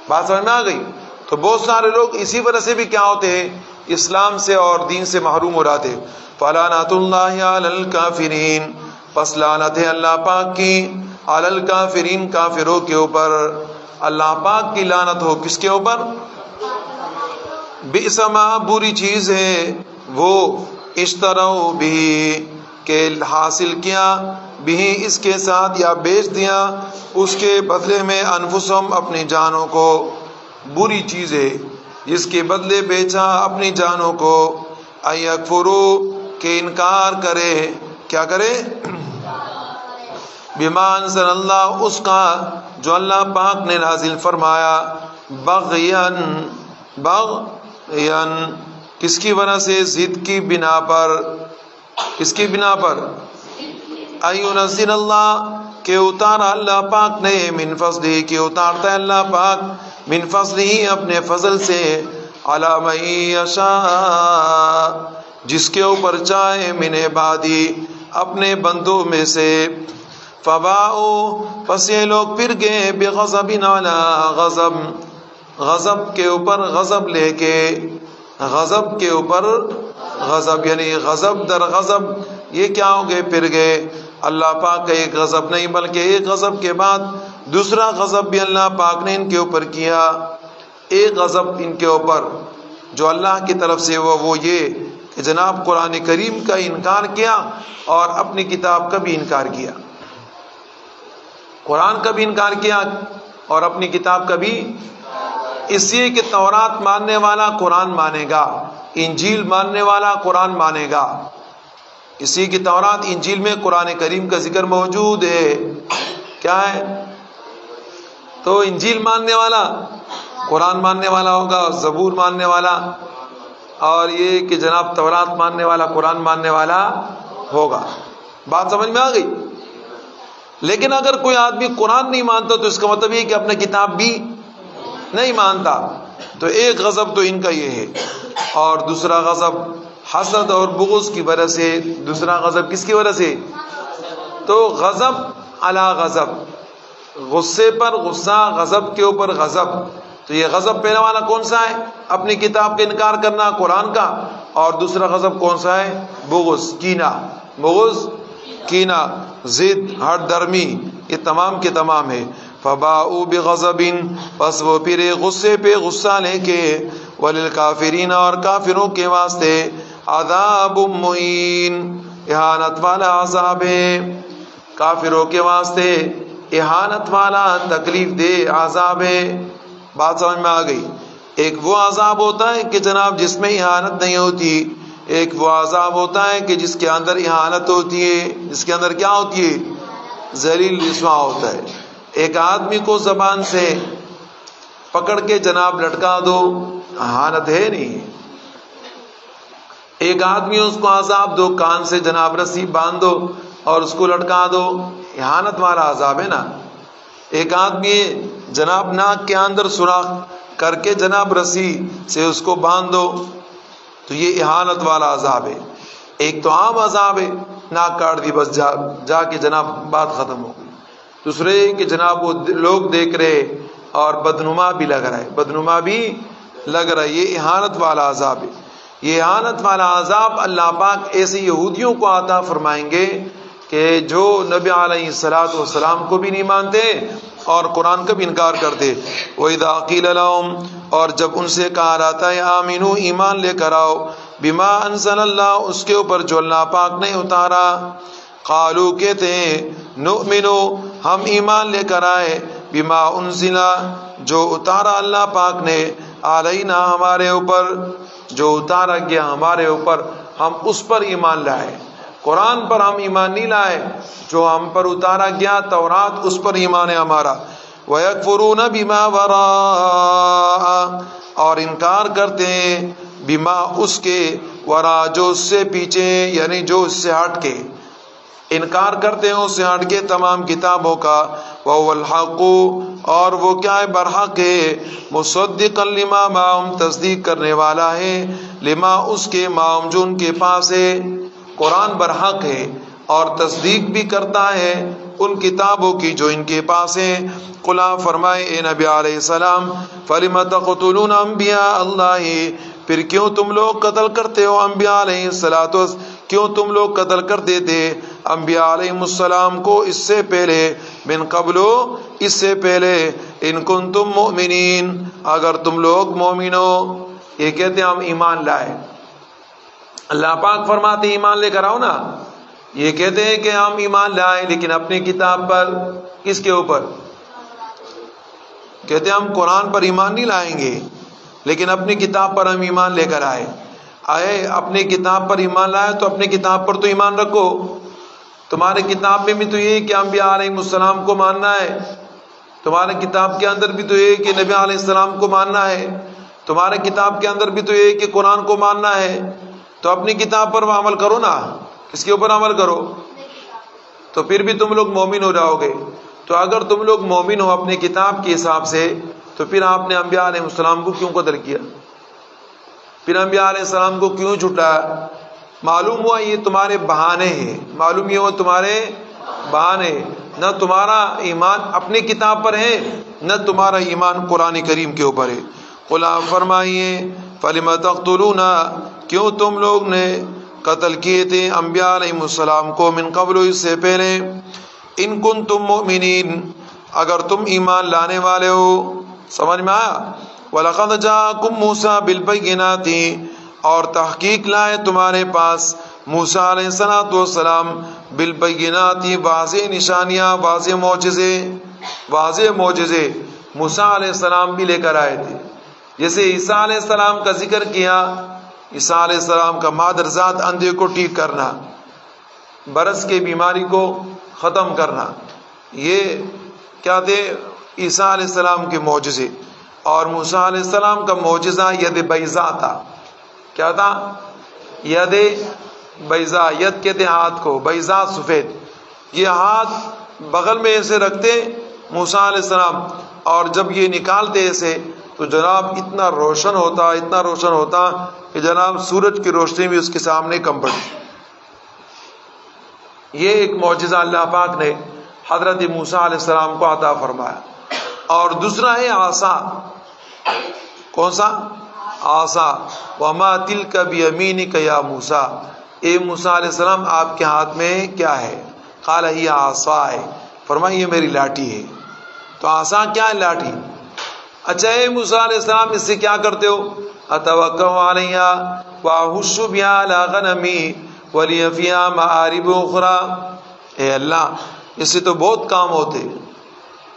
بات سمجھ میں آ گئی؟ تو بہت سارے لوگ اسی وجہ سے بھی کیا ہوتے ہیں؟ اسلام سے اور دین سے محروم ہو جاتے. فلعنۃ اللہ علی الکافرین، پس لعنت ہے اللہ پاک کی، علی الکافرین، کافروں کے اوپر. اللہ پاک کی لعنت ہو کس کے اوپر؟ بئس ما، بری چیز ہے وہ، اشتروا بھی، کہ حاصل کیا، بھی، اس کے ساتھ، یا بیچ دیا اس کے بدلے میں، انفسہم، اپنی جانوں کو. بری چیز ہے جس کے بدلے بیچا اپنی جانوں کو. ایکفروا، کہ انکار کرے، کیا کرے؟ بما انزل اللہ، اس کا جو اللہ پاک نے نازل فرمایا. بغیاً، بغیاً، کس کی وجہ سے؟ ضد کی بنا پر. کس کی بنا پر؟ اینزل اللہ، کہ اتارا اللہ پاک نے، من فضلہ، کہ اتارتا ہے اللہ پاک، من فضلہ، اپنے فضل سے، علی من یشاء، جس کے اوپر چاہے، من عبادی، اپنے بندوں میں سے. فباؤ، پس یہ لوگ پھر گئے، بغضب علی غضب، غضب کے اوپر غضب لے کے، غضب کے اوپر غضب، یعنی غضب در غضب. یہ کیا ہو گئے؟ پھر گئے. اللہ پاک کا ایک غضب نہیں بلکہ ایک غضب کے بعد دوسرا غضب بھی اللہ پاک نے ان کے اوپر کیا. ایک غضب ان کے اوپر جو اللہ کی طرف سے وہ یہ کہ جناب قرآن کریم کا انکار کیا اور اپنی کتاب کا بھی انکار کیا. قرآن کا بھی انکار کیا اور اپنی کتاب کا بھی. اس لیے کہ تورات ماننے والا قرآن مانے گا، انجیل ماننے والا قرآن مانے گا. اسی کی تورات انجیل میں قرآن کریم کا ذکر موجود ہے. کیا ہے؟ تو انجیل ماننے والا قرآن ماننے والا ہوگا، زبور ماننے والا، اور یہ کہ جناب تورات ماننے والا قرآن ماننے والا ہوگا. بات سمجھ میں آ گئی؟ لیکن اگر کوئی آدمی قرآن نہیں مانتا تو اس کا مطلب یہ کہ اپنا کتاب بھی نہیں مانتا. تو ایک غضب تو ان کا یہ ہے، اور دوسرا غضب حسد اور بغض کی وجہ سے. دوسرا غضب کس کی وجہ سے؟ تو غضب علی غضب، غصے پر غصہ، غضب کے اوپر غضب. تو یہ غضب پہلا والا کون سا ہے؟ اپنی کتاب کا انکار کرنا قرآن کا. اور دوسرا غضب کون سا ہے؟ بغض، کینہ. بغض، کینہ، ضد، ہٹ درمی، یہ تمام کے تمام ہے. فباؤ بغضب، پس وہ پھر غصے پہ غصہ لے کے، وللکافرین، اور کافروں کے واسطے، عذاب مہین، اہانت والا عذاب ہے. کافروں کے واسطے اہانت والا تکلیف دہ عذاب ہے. بات سمجھ میں آ گئی؟ ایک وہ عذاب ہوتا ہے کہ جناب جس میں اہانت نہیں ہوتی، ایک وہ عذاب ہوتا ہے کہ جس کے اندر اہانت ہوتی ہے، جس کے اندر کیا ہوتی ہے؟ ذلیل رسوا ہوتا ہے. ایک آدمی کو زبان سے پکڑ کے جناب لٹکا دو، اہانت ہے نہیں. ایک آدمی اس کو عذاب دو، کان سے جناب رسی باندھ دو اور اس کو لٹکا دو، اہانت والا عذاب ہے نا. ایک آدمی جناب ناک کے اندر سوراخ کر کے جناب رسی سے اس کو باندھ دو، تو یہ اہانت والا عذاب ہے. ایک تو عام عذاب ہے، ناک کاٹ دی بس جا کے جناب بات ختم ہو گئی. دوسرے کہ جناب وہ لوگ دیکھ رہے اور بدنما بھی لگ رہا ہے، بدنما بھی لگ رہا ہے، یہ اہانت والا عذاب ہے. یہ اہانت والا عذاب اللہ پاک ایسے یہودیوں کو عطا فرمائیں گے کہ جو نبی علیہ السلام کو بھی نہیں مانتے اور قرآن کا بھی انکار کرتے. وَإِذَا قِيلَ لَهُمْ، اور جب ان سے کہا جاتا ہے آمینو، ایمان لے کر آؤ، بما انزل اللہ، اس کے اوپر جو اللہ پاک نے اتارا، قالو، کہتے ہیں، نؤمنو، ہم ایمان لے کر آئے، بما انزل، جو اتارا اللہ پاک نے، علینا، ہمارے اوپر، جو اتارا گیا ہمارے اوپر، ہم اس پر ایمان لائے. قرآن پر ہم ایمان نہیں لائے، جو ہم پر اتارا گیا تورات، اس پر ایمان ہے ہمارا. وَيَكْفُرُونَ بِمَا وَرَاءَ، اور انکار کرتے ہیں، بما، اس کے، ورا، جو اس سے پیچھے، یعنی جو اس سے ہٹ کے، انکار کرتے ہیں اس سے ہٹ کے تمام کتابوں کا. وَهُوَ الْحَقُّ، اور وہ کیا ہے؟ برحق ہے. مُصَدِّقًا لِمَا مَعَهُمْ، تصدیق کرنے والا ہے، لما، اس کے، معہم، جو ان کے پاس ہے. قرآن برحق ہے اور تصدیق بھی کرتا ہے ان کتابوں کی جو ان کے پاس ہیں. قل، فرمائے اے نبی علیہ السلام، فَلِمَ تَقْتُلُونَ أَنْبِيَاءَ اللَّهِ، پھر کیوں تم لوگ قتل کرتے ہو انبیاء علیہ السلام، کیوں تم لوگ قتل کرتے تھے انبیاء علیہ السلام کو اس سے پہلے، من قبل، اس سے پہلے، ان کنتم مؤمنین، اگر تم لوگ مومن ہو. یہ کہتے ہیں ہم ایمان لائے. اللہ پاک فرماتے ایمان لے کر آؤ نا. یہ کہتے ہیں کہ ہم ایمان لائے لیکن اپنی کتاب پر. کس کے اوپر؟ کہتے ہیں ہم قرآن پر ایمان نہیں لائیں گے لیکن اپنی کتاب پر ہم ایمان لے کر آئے. اپنی کتاب پر ایمان لائے تو اپنی کتاب پر تو ایمان رکھو. تمہارے کتاب میں بھی تو یہ کہ انبیاء علیہ السلام کو ماننا ہے، تمہارے کتاب کے اندر بھی تو یہ کہ نبی علیہ السلام کو ماننا ہے، تمہارے کتاب کے اندر بھی تو یہ کہ قرآن کو ماننا ہے. تو اپنی کتاب پر عمل کرو نا. کس کے اوپر عمل کرو؟ تو پھر بھی تم لوگ مومن ہو جاؤ گے. تو اگر تم لوگ مومن ہو اپنی کتاب کے حساب سے، تو پھر آپ نے انبیاء علیہ السلام کو کیوں قتل کیا؟ پھر انبیاء علیہ السلام کو کیوں جھٹلایا؟ معلوم ہوا یہ تمہارے بہانے ہیں، معلوم یہ ہوا تمہارے بہانے. نہ تمہارا ایمان اپنی کتاب پر ہے، نہ تمہارا ایمان قرآن کریم کے اوپر ہے. قل، فرمائیے، فَلِمَ تَقْتُلُونَ، کیوں تم لوگ نے قتل کیے تھے انبیاء علیہ السلام کو، من قبل، اس سے پہلے، ان کنتم مؤمنین، اگر تم ایمان لانے والے ہو. سمجھ میں آیا؟ وَلَقَدْ جَاءَكُمْ مُوسَىٰ بِالْبَيِّنَاتِ، اور تحقیق لائے تمہارے پاس موسیٰ علیہ السلام، بالبینات، واضح نشانیاں، واضح معجزے، واضح معجزے موسیٰ علیہ السلام بھی لے کر آئے تھے. جیسے عیسیٰ علیہ السلام کا ذکر کیا، عیسیٰ علیہ السلام کا مادرزاد اندھے کو ٹھیک کرنا، برس کے بیماری کو ختم کرنا، یہ کیا تھے؟ عیسیٰ علیہ السلام کے معجزے. اور موسیٰ علیہ السلام کا معجزہ ید بیضا تھا. کیا تھا؟ ید بیضا. ید کہتے ہیں ہاتھ کو، بیضا سفید. یہ ہاتھ بغل میں ایسے رکھتے موسیٰ علیہ السلام، اور جب یہ نکالتے ایسے تو جناب اتنا روشن ہوتا کہ جناب سورج کی روشنی بھی اس کے سامنے کم پڑتی۔ یہ ایک معجزہ اللہ پاک نے حضرت موسیٰ علیہ السلام کو عطا فرمایا۔ اور دوسرا ہے عصا۔ کون سا؟ عصا۔ وما تلک بیمینک یا موسیٰ، اے موسیٰ علیہ السلام آپ کے ہاتھ میں کیا ہے؟ قال ہی عصا، فرمایا یہ میری لاٹھی ہے۔ تو عصا کیا ہے؟ لاٹھی۔ اچھا اے موسیٰ علیہ السلام اس سے کیا کرتے ہو؟ اتوکل علیہا واحش بها علی غنمی ولی فیہا مآرب اخری، اے اللہ اس سے تو بہت کام ہوتے،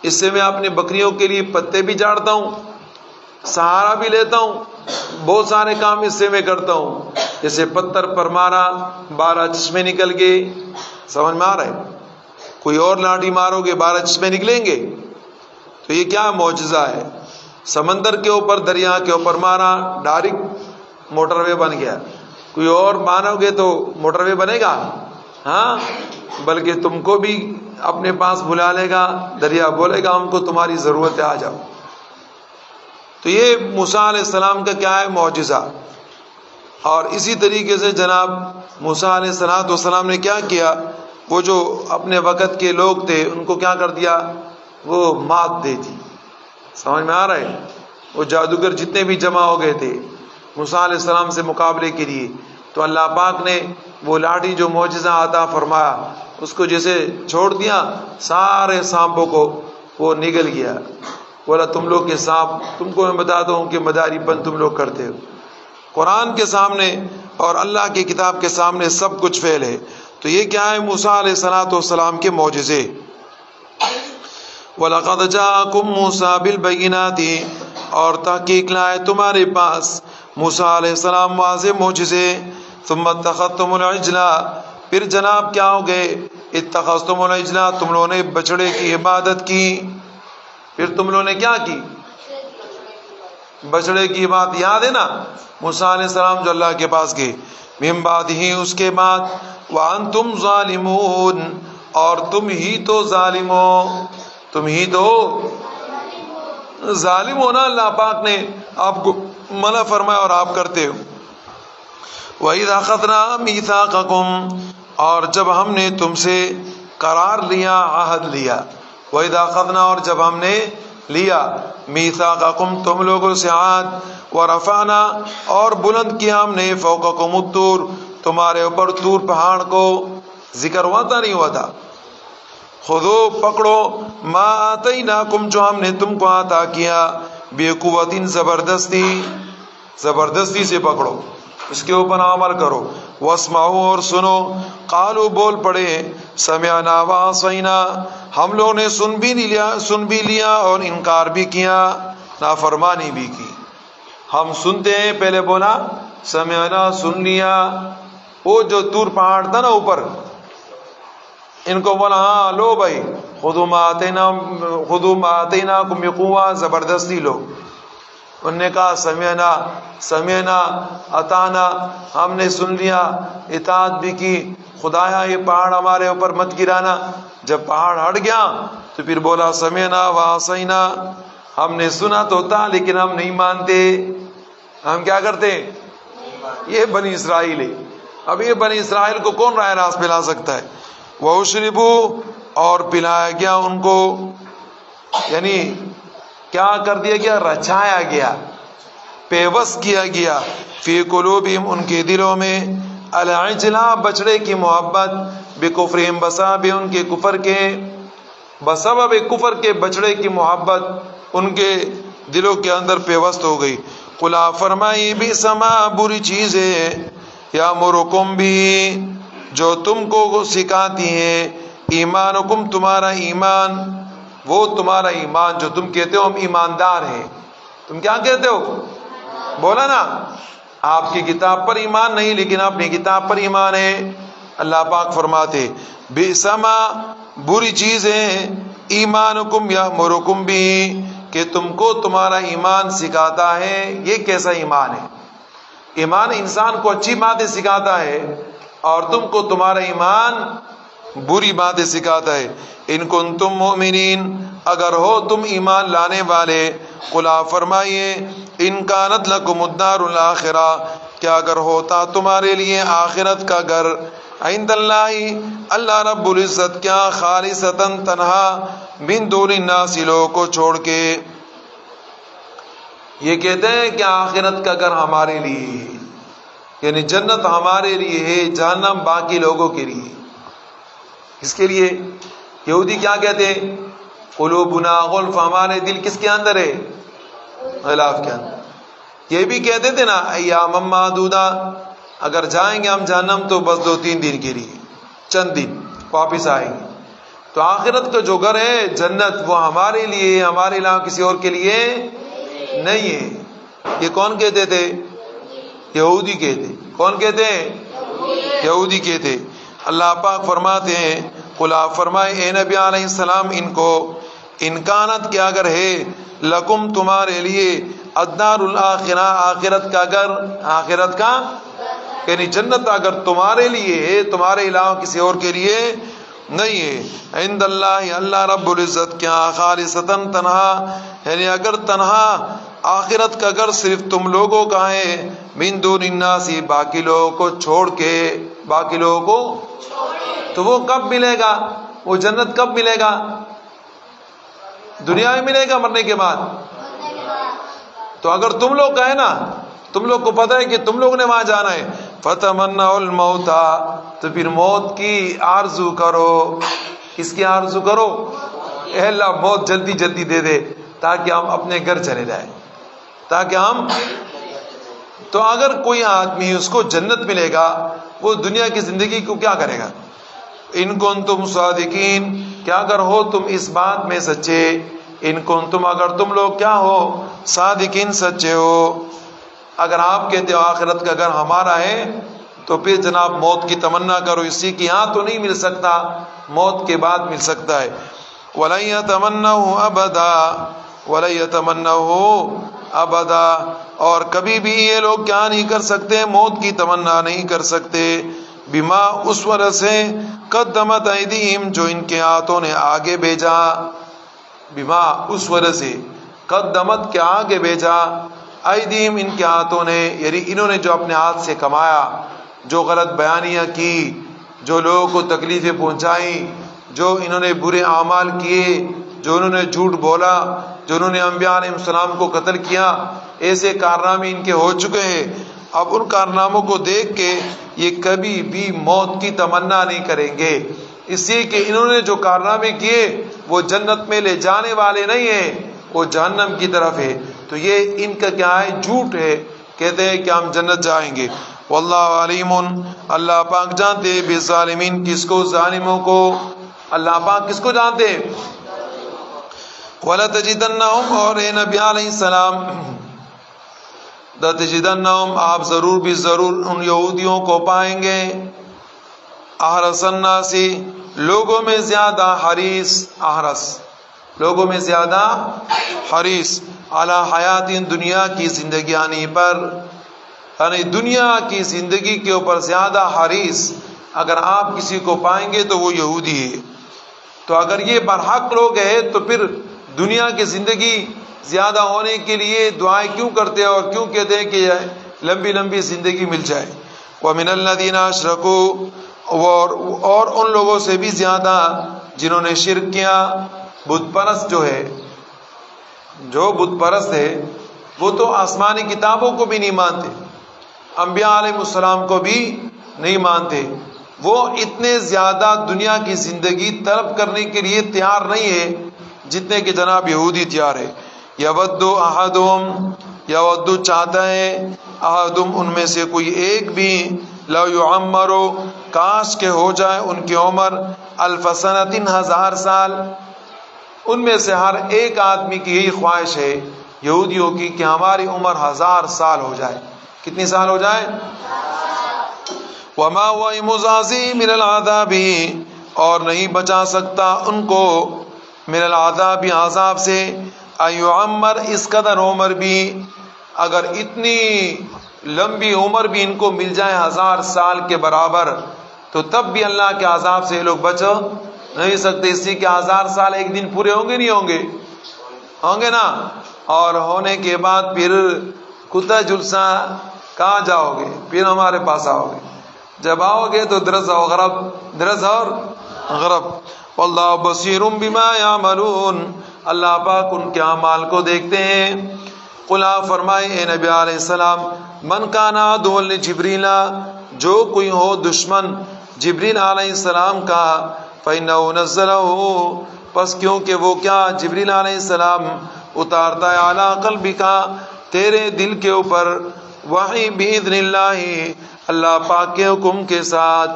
اس سے میں اپنی بکریوں کے لیے پتے بھی جاڑتا ہوں، سہارا بھی لیتا ہوں، بہت سارے کام اس سے میں کرتا ہوں۔ جیسے پتھر پر مارا 12 چشمے نکل گئے، سمجھ میں آ رہا ہے؟ کوئی اور لاٹھی مارو گے 12 چشمے نکلیں گے؟ تو یہ کیا معجزہ ہے؟ سمندر کے اوپر، دریا کے اوپر مارا، ڈائریکٹ موٹر وے بن گیا۔ کوئی اور مانو گے تو موٹر وے بنے گا؟ ہاں، بلکہ تم کو بھی اپنے پاس بلا لے گا، دریا بولے گا ہم کو تمہاری ضرورت ہے، آ جاؤ۔ تو یہ موسیٰ علیہ السلام کا کیا ہے؟ معجزہ۔ اور اسی طریقے سے جناب موسیٰ علیہ السلام نے کیا کیا؟ وہ جو اپنے وقت کے لوگ تھے ان کو کیا کر دیا؟ وہ مات دے دی۔ سمجھ میں آ رہا ہے؟ وہ جادوگر جتنے بھی جمع ہو گئے تھے موسیٰ علیہ السلام سے مقابلے کے لیے، تو اللہ پاک نے وہ لاٹھی جو معجزہ عطا فرمایا اس کو جیسے چھوڑ دیا، سارے سانپوں کو وہ نگل گیا۔ بولا تم لوگ کے سانپ، تم کو میں بتاتا ہوں کہ مداری پن تم لوگ کرتے ہو۔ قرآن کے سامنے اور اللہ کی کتاب کے سامنے سب کچھ فیل ہے۔ تو یہ کیا ہے؟ موسیٰ علیہ السلام کے معجزے۔ وَلَقَدْ جَاءَكُم مُوسَىٰ بِالْبَيِّنَاتِ، اور تحقیق لائے تمہارے پاس موسیٰ علیہ السلام واضح معجزے۔ ثُمَّ اتَّخَذْتُمُ الْعِجْلَ، پھر جناب کیا ہو گئے؟ اتَّخَذْتُمُ الْعِجْلَ، تم لوگوں نے بچڑے کی عبادت کی۔ پھر تم لوگوں نے کیا کی؟ بچڑے کی بات یاد ہے نا؟ موسیٰ علیہ السلام جو اللہ کے پاس گئے، من بعد ہی اس کے بعد، وَأَنْتُمْ ظَالِمُونَ، اور تم ہی تو ظالم ہو، تم ہی تو ظالم ہو نا، اللہ پاک نے آپ کو منع فرمایا اور آپ کرتے ہو۔ وَإِذْ أَخَذْنَا مِيثَاقَكُمْ، اور جب ہم نے تم سے قرار لیا، عہد لیا۔ وَإِذْ أَخَذْنَا، اور جب ہم نے لیا، مِيثَاقَكُمْ تم لوگوں سے عہد، وَرَفَعْنَا، اور بلند کیا ہم نے، فَوْقَكُمُ الطُّورَ تمہارے اوپر طور پہاڑ کو۔ ذکر ہوا تھا نہیں ہوا تھا؟ خذو پکڑو، ما آتیناکم جو ہم نے تم کو عطا کیا، بقوت زبردستی سے پکڑو، اس کے اوپر عمل کرو۔ واسمعوا، اور سنو، قالوا بول پڑے، سمعنا وعصینا، ہم لوگوں نے سن بھی لیا اور انکار بھی کیا، نافرمانی بھی کی۔ ہم سنتے ہیں، پہلے بولا سمعنا، سن لیا۔ وہ جو طور پہاڑ تھا نا اوپر، ان کو بولا ہاں لو بھائی، خذوا ما آتیناکم بقوۃ، زبردستی لو۔ انہوں نے کہا سمعنا اطعنا، ہم نے سن لیا، اطاعت بھی کی۔ خدایا یہ پہاڑ ہمارے اوپر مت گرانا۔ جب پہاڑ ہٹ گیا تو پھر بولا سمعنا وعصینا، ہم نے سنا تو تھا لیکن ہم نہیں مانتے۔ ہم کیا کرتے؟ یہ بنی اسرائیل ہے۔ اب یہ بنی اسرائیل کو کون راہ راست پہ لا سکتا ہے؟ وَأُشْرِبُوا، اور پلایا گیا ان کو، یعنی کیا کر دیا گیا؟ رچایا گیا، پیوست کیا گیا، فی قلوبہم ان کے دلوں میں، العجل بچڑے کی محبت، بکفرہم بسبب ان کے کفر کے، بسبب کفر کے بچڑے کی محبت ان کے دلوں کے اندر پیوست ہو گئی۔ قُلْ فرمائی بئس ما بری چیز ہے، یامرکم بھی جو تم کو سکھاتی ہے، ایمانکم تمہارا ایمان، وہ تمہارا ایمان جو تم کہتے ہو ہم ایماندار ہیں، تم کیا کہتے ہو؟ بولا نا آپ کی کتاب پر ایمان نہیں لیکن اپنی کتاب پر ایمان ہے۔ اللہ پاک فرماتے بئس ما بری چیز ہے، ایمانکم یامرکم بھی کہ تم کو تمہارا ایمان سکھاتا ہے۔ یہ کیسا ایمان ہے؟ ایمان انسان کو اچھی باتیں سکھاتا ہے، اور تم کو تمہارا ایمان بری باتیں سکھاتا ہے. ان کنتم مؤمنین، اگر ہو تم ایمان لانے والے. قل آپ فرمائیے ان کانت لکم الدار الاخرہ، کیا اگر ہوتا تمہارے لیے آخرت کا گھر، عند اللہ اللہ رب العزت کیا، خالصتاً تنہا، من دون الناس لوگوں کو چھوڑ کے. یہ کہتے ہیں کہ آخرت کا گھر ہمارے لیے، یعنی جنت ہمارے لیے ہے، جہنم باقی لوگوں کے لیے. اس کے لیے یہودی کیا کہتے ہیں؟ قلوبنا غلف، ہمارے دل کس کے اندر ہے؟ غلاف کے اندر. یہ بھی کہتے تھے نا ایام معدودہ، اگر جائیں گے ہم جہنم تو بس 2-3 دن کے لیے، چند دن واپس آئیں گے. تو آخرت کا جو گھر ہے جنت، وہ ہمارے لیے، ہمارے علاوہ کسی اور کے لیے نہیں ہے. یہ کون کہتے تھے؟ یہودی کہتے. کون کہتے ہیں؟ یہودی کہتے. اللہ پاک فرماتے ہیں قل آپ فرمائے اے نبی علیہ السلام ان کو، انکانت کیا اگر ہے، لکم تمہارے لیے، الدار الاخرہ آخرت کا گھر، آخرت کا یعنی جنت اگر تمہارے لیے ہے، تمہارے علاوہ کسی اور کے لیے نہیں ہے. عند اللہ اللہ رب العزت کیا، خالصتاً تنہا، یعنی اگر تنہا آخرت کا گھر صرف تم لوگوں کا ہے، من دون الناس باقی لوگوں کو چھوڑ کے، باقی لوگوں کو تو وہ کب ملے گا؟ وہ جنت کب ملے گا؟ دنیا میں ملے گا مرنے کے بعد. تو اگر تم لوگ کا ہے نا، تم لوگ کو پتہ ہے کہ تم لوگ نے وہاں جانا ہے، فتمنوا الموت، تو پھر موت کی آرزو کرو. اس کی آرزو کرو، اے اللہ موت جلدی جلدی دے دے تاکہ ہم اپنے گھر چلے جائیں، تاکہ ہم. تو اگر کوئی آدمی اس کو جنت ملے گا، وہ دنیا کی زندگی کو کیا کرے گا؟ ان کنتم صادقین، کیا اگر ہو تم اس بات میں سچے، ان کنتم اگر تم لوگ کیا ہو، صادقین سچے ہو. اگر آپ کہتے ہو آخرت کا گھر ہمارا ہے، تو پھر جناب موت کی تمنا کرو. اسی کی یہاں تو نہیں مل سکتا، موت کے بعد مل سکتا ہے. وَلَن يَتَمَنَّوْهُ أَبَدًا، وَلَن يَتَمَنَّوْهُ أَبَدًا، اور کبھی بھی یہ لوگ کیا نہیں کر سکتے، موت کی تمنا نہیں کر سکتے. بما اس وجہ سے، قدمت ایدیہم جو ان کے ہاتھوں نے آگے بھیجا، بما اس وجہ سے، قدمت کے آگے بھیجا، ایدیہم ان کے ہاتھوں نے، یعنی انہوں نے جو اپنے ہاتھ سے کمایا، جو غلط بیانیاں کی، جو لوگوں کو تکلیفیں پہنچائیں، جو انہوں نے برے اعمال کیے، جو انہوں نے جھوٹ بولا، جو انہوں نے انبیاء علیہ السلام کو قتل کیا، ایسے کارنامے ان کے ہو چکے ہیں. اب ان کارناموں کو دیکھ کے یہ کبھی بھی موت کی تمنا نہیں کریں گے، اس لیے کہ انہوں نے جو کارنامے کیے وہ جنت میں لے جانے والے نہیں ہیں، وہ جہنم کی طرف ہے. تو یہ ان کا کیا ہے؟ جھوٹ ہے. کہتے ہیں کہ ہم جنت جائیں گے. واللہ علیم، اللہ پاک جانتے ہیں، بالظالمین کس کو؟ ظالموں کو. اللہ پاک کس کو جانتے ہیں؟ وَلَتَجِدَنَّهُمْ، اور اے نبی علیہ السلام، لَتَجِدَنَّهُمْ آپ ضرور بھی ضرور ان یہودیوں کو پائیں گے، احرص الناس لوگوں میں زیادہ حریص، احرص لوگوں میں زیادہ حریص، علی حیات دنیا کی زندگانی پر، یعنی دنیا کی زندگی کے اوپر زیادہ حریص. اگر آپ کسی کو پائیں گے تو وہ یہودی ہے. تو اگر یہ برحق لوگ ہیں تو پھر دنیا کی زندگی زیادہ ہونے کے لیے دعائیں کیوں کرتے ہیں اور کیوں کہتے ہیں کہ لمبی لمبی زندگی مل جائے. وَمِنَ الَّذِينَ أَشْرَكُوا، اور ان لوگوں سے بھی زیادہ جنہوں نے شرک کیا. بت پرست جو ہے، جو بت پرست ہے، وہ تو آسمانی کتابوں کو بھی نہیں مانتے، انبیاء علیہ السلام کو بھی نہیں مانتے. وہ اتنے زیادہ دنیا کی زندگی طلب کرنے کے لیے تیار نہیں ہے جتنے کہ جناب یہودی تیار ہے. یود احدہم، یود چاہتا ہے، احدہم ان میں سے کوئی ایک بھی، لو یعمر کاش کے ہو جائے ان کی عمر، الف سنۃ 1000 سال. ان میں سے ہر ایک آدمی کی یہی خواہش ہے یہودیوں کی کہ ہماری عمر 1000 سال ہو جائے. کتنی سال ہو جائے؟ وما هو بمزعزع من العذاب، اور نہیں بچا سکتا ان کو من العذاب عذاب سے، ایعمر اس قدر عمر بھی، اگر اتنی لمبی عمر بھی ان کو مل جائے 1000 سال کے برابر، تو تب بھی اللہ کے عذاب سے یہ لوگ بچ نہیں سکتے، اس لیے کہ 1000 سال ایک دن پورے ہوں گے نہیں ہوں گے؟ ہوں گے نا۔ اور ہونے کے بعد پھر کتا جلسہ کہاں جاؤ گے؟ پھر ہمارے پاس آؤ گے، جب آؤ گے تو درز اور غرب۔ واللہ بصیر بما یعملون، اللہ پاک ان کے اعمال کو دیکھتے ہیں۔ قل فرمائے اے نبی علیہ السلام، من کان عدوا لجبریل، جو کوئی ہو دشمن جبریل علیہ السلام کا، فإنه نزلہ، پس کیونکہ وہ کیا جبریل علیہ السلام اتارتا ہے، علی قلبک، تیرے دل کے اوپر، وحی باذن اللہ، اللہ پاک کے حکم کے ساتھ۔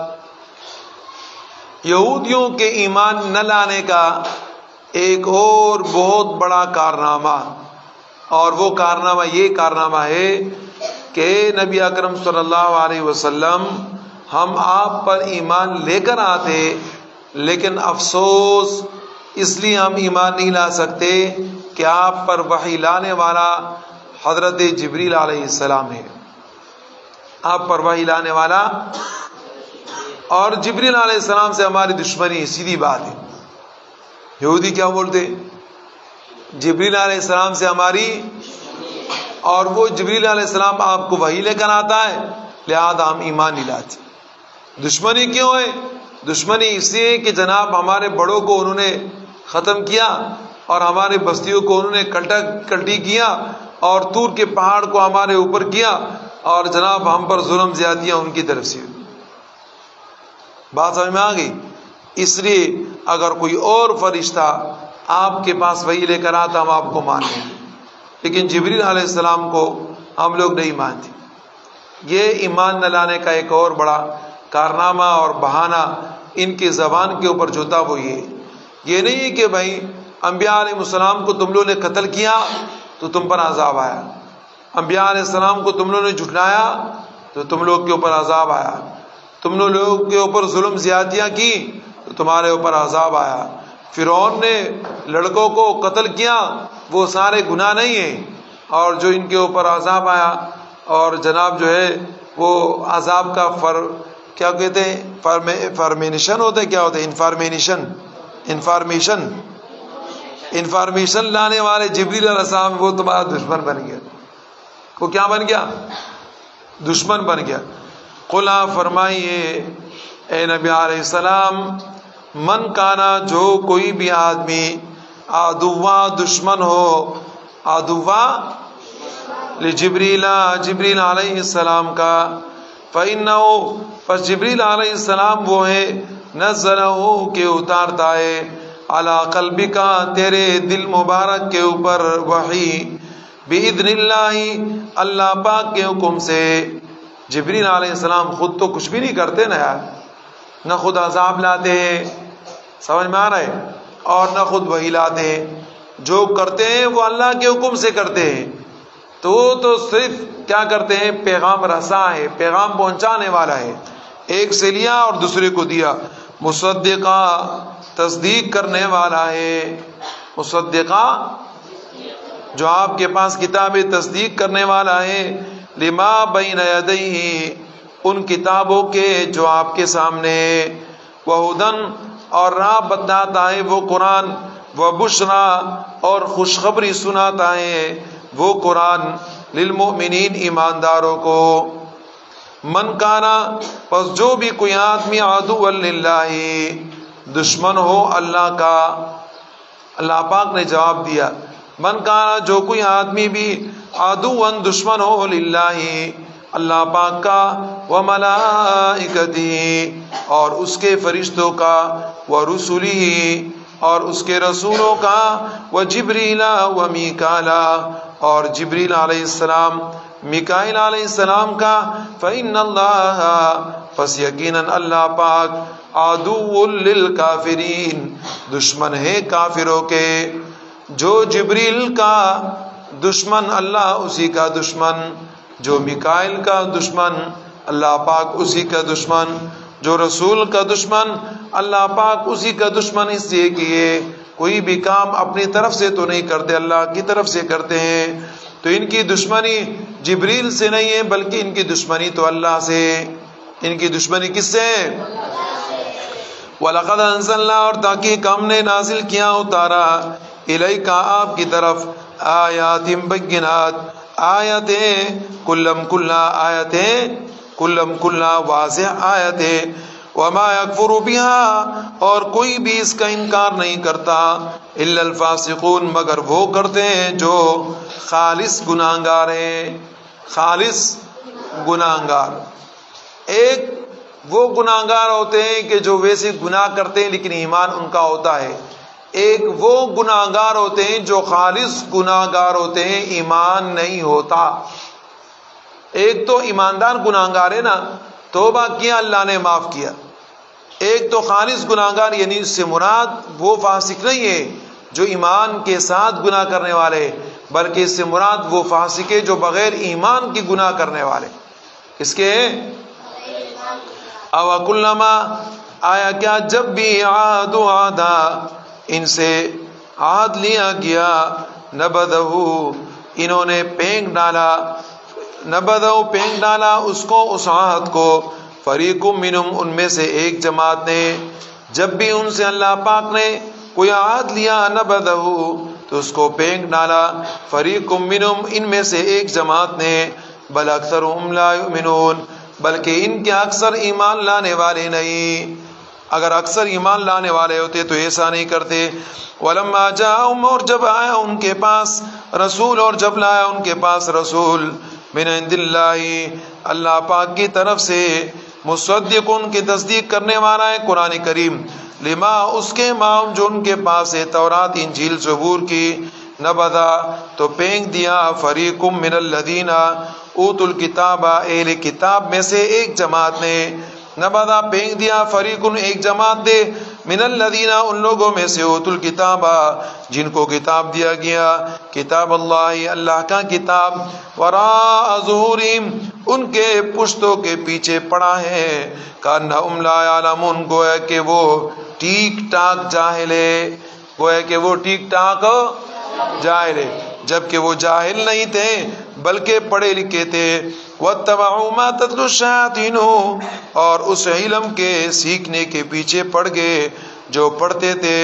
یہودیوں کے ایمان نہ لانے کا ایک اور بہت بڑا کارنامہ، اور وہ کارنامہ یہ کارنامہ ہے کہ نبی اکرم صلی اللہ علیہ وسلم ہم آپ پر ایمان لے کر آتے، لیکن افسوس اس لیے ہم ایمان نہیں لا سکتے کہ آپ پر وحی لانے والا حضرت جبریل علیہ السلام ہے، آپ پر وحی لانے والا، اور جبریل علیہ السلام سے ہماری دشمنی، سیدھی بات ہے۔ یہودی کیا بولتے؟ جبریل علیہ السلام سے ہماری، اور وہ جبریل علیہ السلام آپ کو وحی لے کر آتا ہے، لہذا ہم ایمان نہیں لاتے۔ دشمنی کیوں ہے؟ دشمنی اس لیے کہ جناب ہمارے بڑوں کو انہوں نے ختم کیا، اور ہمارے بستیوں کو انہوں نے کلٹی کیا، اور طور کے پہاڑ کو ہمارے اوپر کیا، اور جناب ہم پر ظلم زیادتیاں ان کی طرف سے۔ بات سمجھ میں آ گئی؟ اس لیے اگر کوئی اور فرشتہ آپ کے پاس وحی لے کر آتا ہم آپ کو مان لیں گے، لیکن جبریل علیہ السلام کو ہم لوگ نہیں مانتے۔ یہ ایمان نہ لانے کا ایک اور بڑا کارنامہ اور بہانہ ان کی زبان کے اوپر جو تھا وہ یہ نہیں کہ بھائی انبیاء علیہ السلام کو تم لوگوں نے قتل کیا تو تم پر عذاب آیا، انبیاء علیہ السلام کو تم لوگوں نے جھٹلایا تو تم لوگ کے اوپر عذاب آیا، تم لوگوں کے اوپر ظلم زیادتیاں کی تو تمہارے اوپر عذاب آیا، فرعون نے لڑکوں کو قتل کیا وہ سارے گناہ نہیں ہیں، اور جو ان کے اوپر عذاب آیا، اور جناب جو ہے وہ عذاب کا کیا کہتے ہیں، فارمیشن ہوتا ہے، کیا ہوتا ہے، انفارمیشن لانے والے جبریل علیہ السلام وہ تمہارا دشمن بن گیا۔ وہ کیا بن گیا؟ دشمن بن گیا۔ قل فرمائیے اے نبی علیہ السلام، من کانا، جو کوئی بھی آدمی، عدوا دشمن ہو، عدوا لجبریل، جبریل علیہ السلام کا، فإنہ، پس جبریل علیہ السلام وہ ہے، نزلہ کہ اتارتا ہے، علی قلبک، تیرے دل مبارک کے اوپر، وحی باذن اللہ، اللہ پاک کے حکم سے۔ جبریل علیہ السلام خود تو کچھ بھی نہیں کرتے نا یار، نہ خود عذاب لاتے ہیں، سمجھ میں آ رہا ہے، اور نہ خود وحی لاتے ہیں، جو کرتے ہیں وہ اللہ کے حکم سے کرتے ہیں، تو وہ تو صرف کیا کرتے ہیں، پیغام رساں ہے، پیغام پہنچانے والا ہے، ایک سے لیا اور دوسرے کو دیا، مصدقہ، تصدیق کرنے والا ہے، مصدقہ جو آپ کے پاس کتاب تصدیق کرنے والا ہے، لما بین یدیہ، ان کتابوں کے جو آپ کے سامنے، وہدن، اور راہ بتاتا ہے وہ قرآن، وبشرا، اور خوشخبری سناتا ہے وہ قرآن، للمؤمنین، ایمانداروں کو۔ من کانا، پس جو بھی کوئی آدمی، عدو للہ، دشمن ہو اللہ کا، اللہ پاک نے جواب دیا، من کانا، جو کوئی آدمی بھی، عدو، دشمن ہو، للہ، اللہ پاک کا، وملائکتہ، اور اس کے فرشتوں کا، ورسلہ، اور اس کے رسولوں کا، وجبریل ومیکائیل، اور جبریل علیہ السلام، میکائیل علیہ السلام کا، فإن اللہ، پس یقیناً اللہ پاک، عدو للکافرین، دشمن ہے کافروں کے۔ جو جبریل کا دشمن اللہ اسی کا دشمن، جو میکائیل کا دشمن اللہ پاک اسی کا دشمن، جو رسول کا دشمن اللہ پاک اسی کا دشمن، اس لیے کہ یہ کوئی بھی کام اپنی طرف سے تو نہیں کرتے، اللہ کی طرف سے کرتے ہیں، تو ان کی دشمنی جبریل سے نہیں ہے بلکہ ان کی دشمنی تو اللہ سے، ان کی دشمنی کس سے ہے؟ وَلَقَدْ أَنزَلْنَا، اور تحقیق ہم نے نازل کیا اتارا، الیک آپ کی طرف، آیات بینات، آیتیں کلم کلا واضح آیتیں، وما یکفر بها، اور کوئی بھی اس کا انکار نہیں کرتا، الا الفاسقون، مگر وہ کرتے ہیں جو خالص گناہگار ہیں، خالص گناہگار۔ ایک وہ گناہگار ہوتے ہیں کہ جو ویسے گناہ کرتے ہیں لیکن ایمان ان کا ہوتا ہے، ایک وہ گناہگار ہوتے ہیں جو خالص گناہگار ہوتے ہیں، ایمان نہیں ہوتا۔ ایک تو ایماندار گناہگار ہے نا، توبہ کیا اللہ نے معاف کیا، ایک تو خالص گناہگار، یعنی اس سے مراد وہ فاسق نہیں ہے جو ایمان کے ساتھ گناہ کرنے والے، بلکہ اس سے مراد وہ فاسق ہے جو بغیر ایمان کی گناہ کرنے والے۔ کس کے؟ او کلما، آیا کیا جب بھی عہد عہدا، ان سے عہد لیا گیا، نبذہ، انہوں نے پھینک ڈالا، نبذہ پھینک ڈالا اس کو، اس عہد کو، فریق منہم، ان میں سے ایک جماعت نے، جب بھی ان سے اللہ پاک نے کوئی عہد لیا، نبذہ تو اس کو پھینک ڈالا، فریق منہم، ان میں سے ایک جماعت نے، بل اکثرهم لا یؤمنون، بلکہ ان کے اکثر ایمان لانے والے نہیں۔ اگر اکثر ایمان لانے والے ہوتے تو ایسا نہیں کرتے۔ وَلَمَّا جَاءَهُمْ، اور جب آیا ان کے پاس رسول، اور جب لایا ان کے پاس رسول، من عند اللہ، اللہ پاک کی طرف سے، مصدق، ان کی تصدیق کرنے والا ہے قرآن کریم، لما، اس کے مام جو ان کے پاس ہے، تورات انجیل زبور کی، نبذا تو پھینک دیا، فریق من الذین اوتوا الکتاب، اہل کتاب میں سے ایک جماعت نے، نبذا پھینک دیا، فریق ایک جماعت دے، من الذین ان لوگوں میں سے، اوتوا الکتاب جن کو کتاب دیا گیا، کتاب اللہ، اللہ کا کتاب، وراء ظہورہم ان کے پشتوں کے پیچھے پڑا ہے، کأنہم لا یعلمون گویا کہ وہ ٹھیک ٹاک جاہل ہے، گویا کہ وہ ٹھیک ٹاک جاہل ہے، جبکہ وہ جاہل نہیں تھے بلکہ پڑھے لکھے تھے۔ واتبعوا ما تتلو الشیاطین، اور اس علم کے سیکھنے کے پیچھے پڑ گئے جو پڑھتے تھے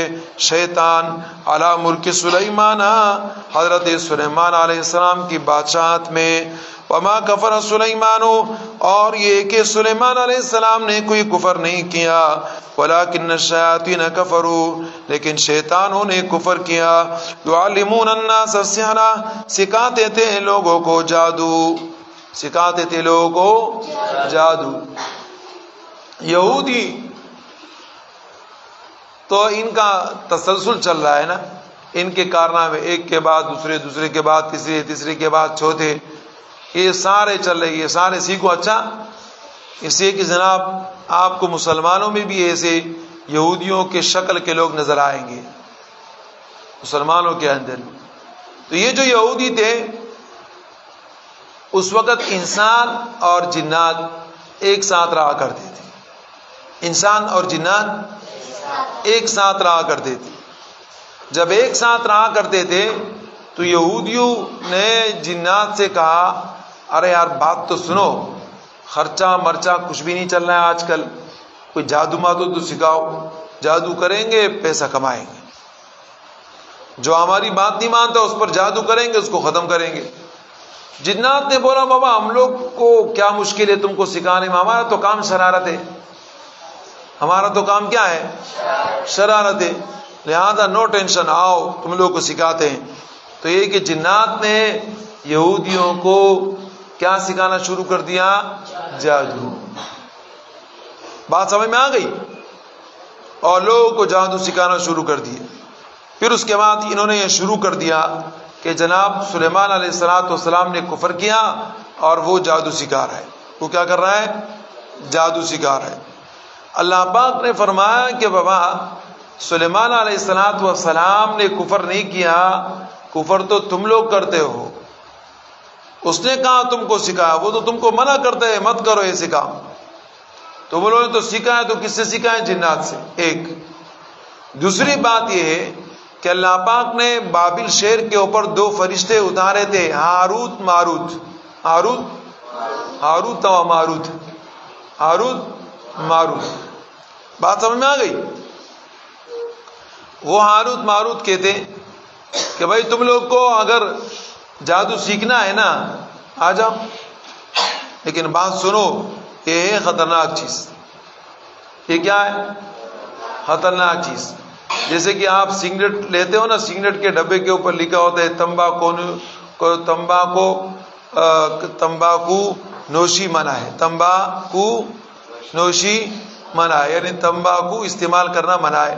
شیطان، علی ملک سلیمان، حضرت سلیمان علیہ السلام کی بادشاہت میں، وما کفر سلیمان، اور یہ کہ سلیمان علیہ السلام نے کوئی کفر نہیں کیا، ولکن الشیاطین کفروا، لیکن شیطانوں نے کفر کیا، یعلمون الناس السحر، سکھاتے تھے لوگوں کو جادو، سکھاتے تھے لوگوں کو جادو۔ یہودی تو ان کا تسلسل چل رہا ہے نا، ان کے کارنامے ایک کے بعد دوسرے، دوسرے کے بعد تیسرے، تیسرے کے بعد چوتھے، یہ سارے چل رہے، یہ سارے سیکھو۔ اچھا، اس لیے کہ جناب آپ کو مسلمانوں میں بھی ایسے یہودیوں کے شکل کے لوگ نظر آئیں گے مسلمانوں کے اندر۔ تو یہ جو یہودی تھے اس وقت انسان اور جنات ایک ساتھ رہا کرتے تھے، انسان اور جنات ایک ساتھ رہا کرتے تھے۔ جب ایک ساتھ رہا کرتے تھے تو یہودیوں نے جنات سے کہا، ارے یار بات تو سنو، خرچہ مرچہ کچھ بھی نہیں چل رہا ہے آج کل، کوئی جادو مادو تو سکھاؤ، جادو کریں گے پیسہ کمائیں گے، جو ہماری بات نہیں مانتا اس پر جادو کریں گے، اس کو ختم کریں گے۔ جنات نے بولا، بابا ہم لوگ کو کیا مشکل ہے تم کو سکھانے میں، ہمارا تو کام شرارت ہے، ہمارا تو کام کیا ہے؟ شرارت ہے، لہذا نو ٹینشن، آؤ تم لوگ کو سکھاتے ہیں۔ تو یہ کہ جنات نے یہودیوں کو کیا سکھانا شروع کر دیا؟ جادو۔ بات سمجھ میں آ گئی؟ اور لوگوں کو جادو سکھانا شروع کر دیا۔ پھر اس کے بعد انہوں نے یہ شروع کر دیا کہ جناب سلیمان علیہ السلام نے کفر کیا اور وہ جادو سکھا رہا ہے۔ وہ کیا کر رہا ہے؟ جادو سکھا رہا ہے۔ اللہ پاک نے فرمایا کہ بابا سلیمان علیہ السلام نے کفر نہیں کیا، کفر تو تم لوگ کرتے ہو، اس نے کہا تم کو سکھایا، وہ تو تم کو منع کرتے ہیں مت کرو ایسے کام، تم لوگوں نے تو سیکھا ہے، تو کس سے سیکھا ہے؟ جنات سے۔ ایک دوسری بات یہ ہے کہ اللہ پاک نے بابل شہر کے اوپر دو فرشتے اتارے تھے، ہاروت ماروت، ہاروت و ماروت۔ ہاروت ماروت، بات سمجھ میں آ گئی؟ وہ ہاروت ماروت کہتے کہ بھائی تم لوگ کو اگر جادو سیکھنا ہے نا آ جاؤ، لیکن بات سنو، یہ ہے خطرناک چیز۔ یہ کیا ہے؟ خطرناک چیز۔ جیسے کہ آپ سگریٹ لیتے ہو نا، سگریٹ کے ڈبے کے اوپر لکھا ہوتا ہے تمباکو نوشی منع ہے، تمباکو نوشی منع ہے، یعنی تمباکو استعمال کرنا منع ہے،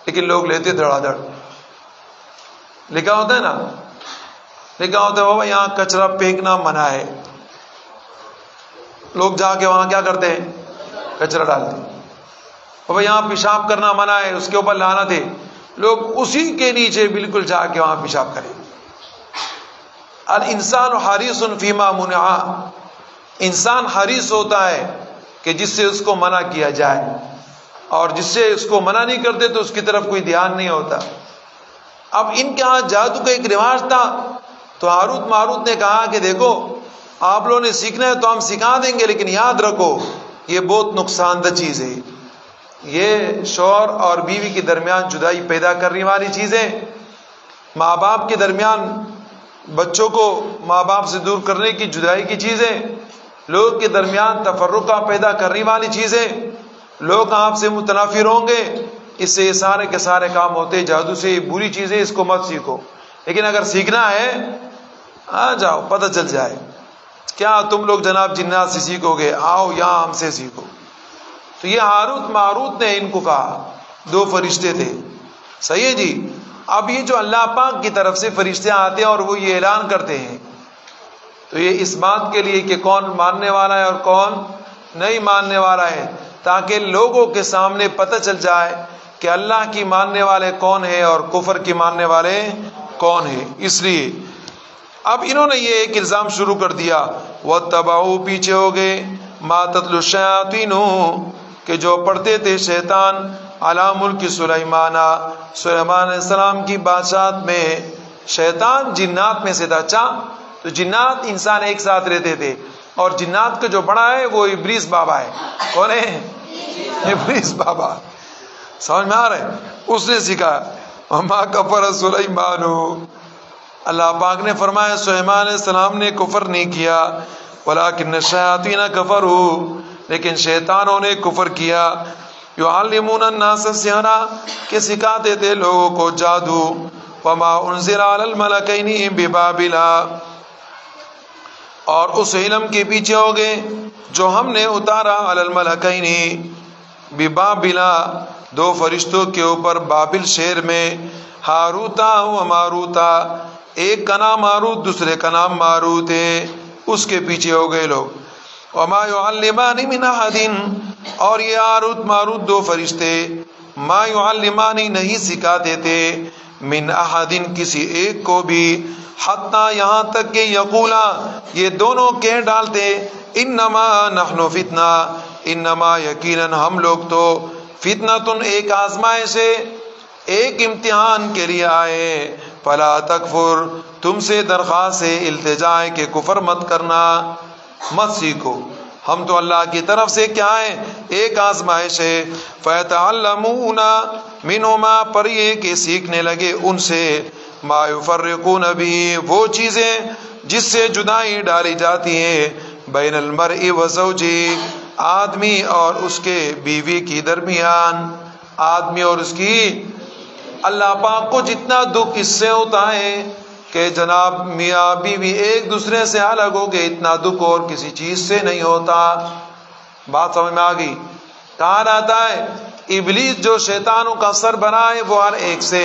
لیکن لوگ لیتے دھڑا دھڑ۔ لکھا ہوتا ہے نا، لکھا ہوتا ہے بابا یہاں کچرا پھینکنا منع ہے، لوگ جا کے وہاں کیا کرتے ہیں؟ کچرا ڈالتے ہیں۔ بابا یہاں پیشاب کرنا منع ہے، اس کے اوپر لعنت ہے، لوگ اسی کے نیچے بالکل جا کے وہاں پیشاب کریں۔ الانسان حریص فیما منع، انسان حریص ہوتا ہے کہ جس سے اس کو منع کیا جائے، اور جس سے اس کو منع نہیں کرتے تو اس کی طرف کوئی دھیان نہیں ہوتا۔ اب ان کے ہاں جادو کا ایک رواج تھا، تو ہاروت ماروت نے کہا کہ دیکھو آپ لوگوں نے سیکھنا ہے تو ہم سکھا دیں گے، لیکن یاد رکھو یہ بہت نقصان دہ چیز ہے، یہ شوہر اور بیوی کے درمیان جدائی پیدا کرنے والی چیزیں، ماں باپ کے درمیان بچوں کو ماں باپ سے دور کرنے کی جدائی کی چیزیں، لوگ کے درمیان تفرقہ پیدا کرنے والی چیزیں، لوگ آپ سے متنافر ہوں گے، اس سے یہ سارے کے سارے کام ہوتے جادو سے، یہ بری چیزیں، اس کو مت سیکھو۔ لیکن اگر سیکھنا ہے آ جاؤ، پتہ چل جائے۔ کیا تم لوگ جناب جنات سے سیکھو گے؟ آؤ یہاں ہم سے سیکھو۔ تو یہ ہاروت ماروت نے ان کو کہا، دو فرشتے تھے، صحیح ہے جی۔ اب یہ جو اللہ پاک کی طرف سے فرشتے آتے ہیں اور وہ یہ اعلان کرتے ہیں، تو یہ اس بات کے لیے کہ کون ماننے والا ہے اور کون نہیں ماننے والا ہے، تاکہ لوگوں کے سامنے پتہ چل جائے کہ اللہ کی ماننے والے کون ہیں اور کفر کی ماننے والے کون ہیں۔ اس لیے اب انہوں نے یہ ایک الزام شروع کر دیا، وَاتَّبَعُوا، پیچھے ہو گئے، مَا تَتْلُو الشَّيَاطِينُ، کہ جو پڑھتے تھے شیطان، عَلَى مُلْكِ سُلَيْمَانَ، سلیمان علیہ السلام کی بادشاہت میں۔ شیطان جنات میں سے تھا۔ اچھا، تو جنات انسان ایک ساتھ رہتے تھے، اور جنات کا جو بڑا ہے وہ ابلیس بابا ہے۔ کون ہے؟ ابلیس بابا۔ سمجھ میں آ رہا ہے؟ اس نے سکھایا، وَمَا كَفَرَ سُلَيْمَانُ، اللہ پاک نے فرمایا سلیمان علیہ السلام نے کفر نہیں کیا، وَلَكِنَّ الشَّيَاطِينَ كَفَرُوا، لیکن شیطانوں نے کفر کیا، يُعَلِّمُونَ النَّاسَ السِّحْرَ، کہ سکھاتے تھے لوگوں کو جادو، وَمَا أُنزِلَ عَلَى الْمَلَكَيْنِ بِبَابِلَ، اور اس علم کے پیچھے ہو گئے جو ہم نے اتارا علی الملکین ببابل، دو فرشتوں کے اوپر بابل شہر میں، ہاروتا و ماروتا، ایک کا نام ہاروت دوسرے کا نام ماروت ہے، اس کے پیچھے ہو گئے لوگ۔ وما يعلمان من احد، اور یہ ہاروت ماروت دو فرشتے، ما يعلمان نہیں سکھاتے تھے، من احد کسی ایک کو بھی، حتیٰ یہاں تک کہ یقولا یہ دونوں کہہ ڈالتے، انما نحن فتنہ، انما یقیناً ہم لوگ تو فتنۃ ایک آزمائش ہے، ایک امتحان کے لیے آئے، فلا تکفر تم سے درخواست ہے التجا ہے کہ کفر مت کرنا، مت سیکھو، ہم تو اللہ کی طرف سے کیا ہے ایک آزمائش ہے، فیتعلمون منہما، پر یہ کہ سیکھنے لگے ان سے، ما یفرقون بھی وہ چیزیں جس سے جدائی ڈالی جاتی ہے، بین المرء و زوجی، آدمی اور اس کے بیوی کی درمیان، آدمی اور اس کی۔ اللہ پاک کو جتنا دکھ اس سے ہوتا ہے کہ جناب میاں بیوی ایک دوسرے سے الگ ہو گئے، اتنا دکھ اور کسی چیز سے نہیں ہوتا۔ بات سمجھ میں آ گئی؟ کہا جاتا ہے ابلیس جو شیطانوں کا سر بنا ہے وہ ہر ایک سے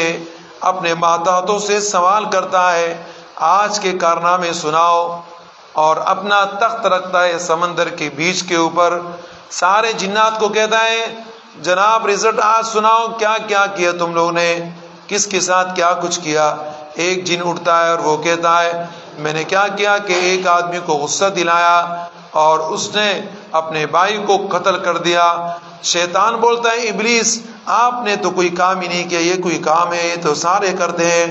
اپنے ماتحتوں سے سوال کرتا ہے، آج کے کارنامے سناؤ، اور اپنا تخت رکھتا ہے سمندر کے بیچ کے اوپر، سارے جنات کو کہتا ہے جناب رزلٹ آج سناؤ، کیا کیا کیا تم لوگوں نے، کس کے ساتھ کیا کچھ کیا۔ ایک جن اٹھتا ہے اور وہ کہتا ہے میں نے کیا کیا کہ ایک آدمی کو غصہ دلایا اور اس نے اپنے بھائی کو قتل کر دیا۔ شیطان بولتا ہے ابلیس آپ نے تو کوئی کام ہی نہیں کیا، یہ کوئی کام ہے، یہ تو سارے کرتے ہیں۔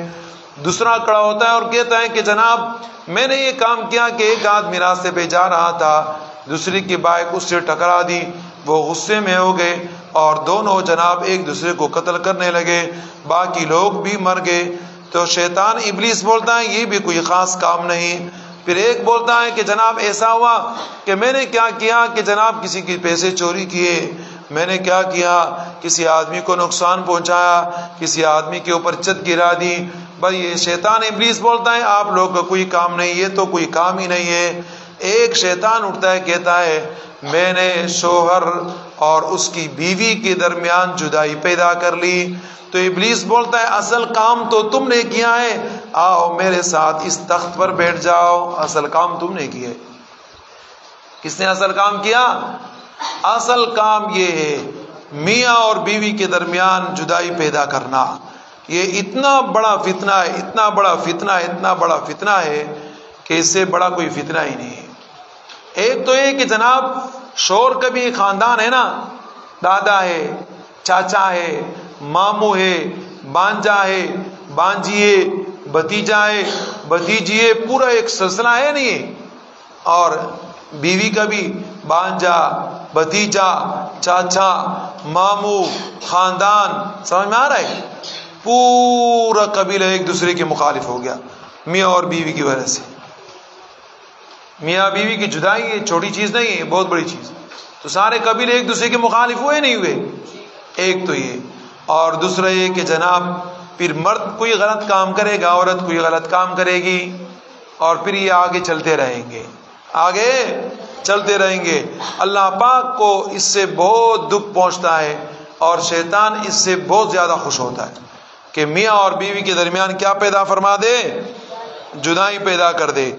دوسرا کھڑا ہوتا ہے اور کہتا ہے کہ جناب میں نے یہ کام کیا کہ ایک آدمی راستے پہ جا رہا تھا، دوسری کی بائک اس سے ٹکرا دی، وہ غصے میں ہو گئے اور دونوں جناب ایک دوسرے کو قتل کرنے لگے، باقی لوگ بھی مر گئے۔ تو شیطان ابلیس بولتا ہے یہ بھی کوئی خاص کام نہیں۔ پھر ایک بولتا ہے کہ جناب ایسا ہوا کہ میں نے کیا کیا کہ جناب کسی کے پیسے چوری کیے، میں نے کیا کیا، کسی آدمی کو نقصان پہنچایا، کسی آدمی کے اوپر چھت گرا دی۔ بھائی یہ شیطان ابلیس بولتا ہے آپ لوگ کا کوئی کام نہیں، یہ تو کوئی کام ہی نہیں ہے۔ ایک شیطان اٹھتا ہے کہتا ہے میں نے شوہر اور اس کی بیوی کے درمیان جدائی پیدا کر لی۔ تو ابلیس بولتا ہے اصل کام تو تم نے کیا ہے، آؤ میرے ساتھ اس تخت پر بیٹھ جاؤ، اصل کام تم نے کیا ہے۔ کس نے اصل کام کیا؟ اصل کام یہ ہے میاں اور بیوی کے درمیان جدائی پیدا کرنا۔ یہ اتنا بڑا فتنہ ہے، اتنا بڑا فتنہ ہے، اتنا بڑا فتنہ ہے کہ اس سے بڑا کوئی فتنہ ہی نہیں ہے۔ ایک تو یہ کہ جناب شور کا بھی خاندان ہے نا، دادا ہے، چاچا ہے، ماموں ہے، بانجا ہے، بانجی ہے، بھتیجا ہے، بھتیجی ہے، پورا ایک سلسلہ ہے نہیں۔ اور بیوی کا بھی بانجا، بھتیجا، چاچا، ماموں، خاندان، سمجھ میں آ رہا ہے؟ پورا قبیلہ ایک دوسرے کے مخالف ہو گیا میاں اور بیوی کی وجہ سے۔ میاں بیوی کی جدائی یہ چھوٹی چیز نہیں ہے، بہت بڑی چیز۔ تو سارے قبیلے ایک دوسرے کے مخالف ہوئے نہیں ہوئے؟ ایک تو یہ، اور دوسرا یہ کہ جناب پھر مرد کوئی غلط کام کرے گا، عورت کوئی غلط کام کرے گی، اور پھر یہ آگے چلتے رہیں گے، آگے چلتے رہیں گے۔ اللہ پاک کو اس سے بہت دکھ پہنچتا ہے اور شیطان اس سے بہت زیادہ خوش ہوتا ہے کہ میاں اور بیوی کے درمیان کیا پیدا فرما دے؟ جدائی پیدا کر دے۔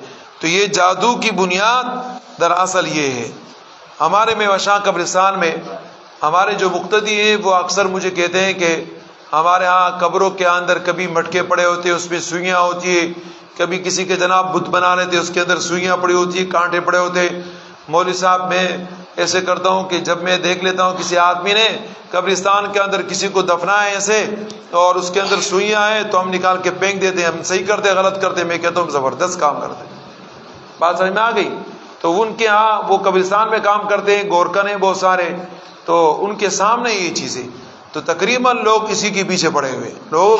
تو یہ جادو کی بنیاد دراصل یہ ہے۔ ہمارے میوشاں قبرستان میں ہمارے جو مقتدی ہیں وہ اکثر مجھے کہتے ہیں کہ ہمارے ہاں قبروں کے اندر کبھی مٹکے پڑے ہوتے ہیں، اس میں سوئیاں ہوتی ہے، کبھی کسی کے جناب بت بنا لیتے اس کے اندر سوئیاں پڑی ہوتی ہیں، کانٹے پڑے ہوتے۔ مولوی صاحب میں ایسے کرتا ہوں کہ جب میں دیکھ لیتا ہوں کسی آدمی نے قبرستان کے اندر کسی کو دفنا ہے ایسے اور اس کے اندر سوئیاں ہیں تو ہم نکال کے پھینک دیتے ہیں، ہم صحیح کرتے غلط کرتے، میں کہتا ہوں زبردست کام کرتے۔ بات سمجھ میں آ گئی؟ تو ان کے ہاں وہ قبرستان میں کام کرتے ہیں، گورکن ہیں بہت سارے، تو ان کے سامنے یہ چیزیں، تو تقریباً لوگ اسی کے پیچھے پڑے ہوئے، لوگ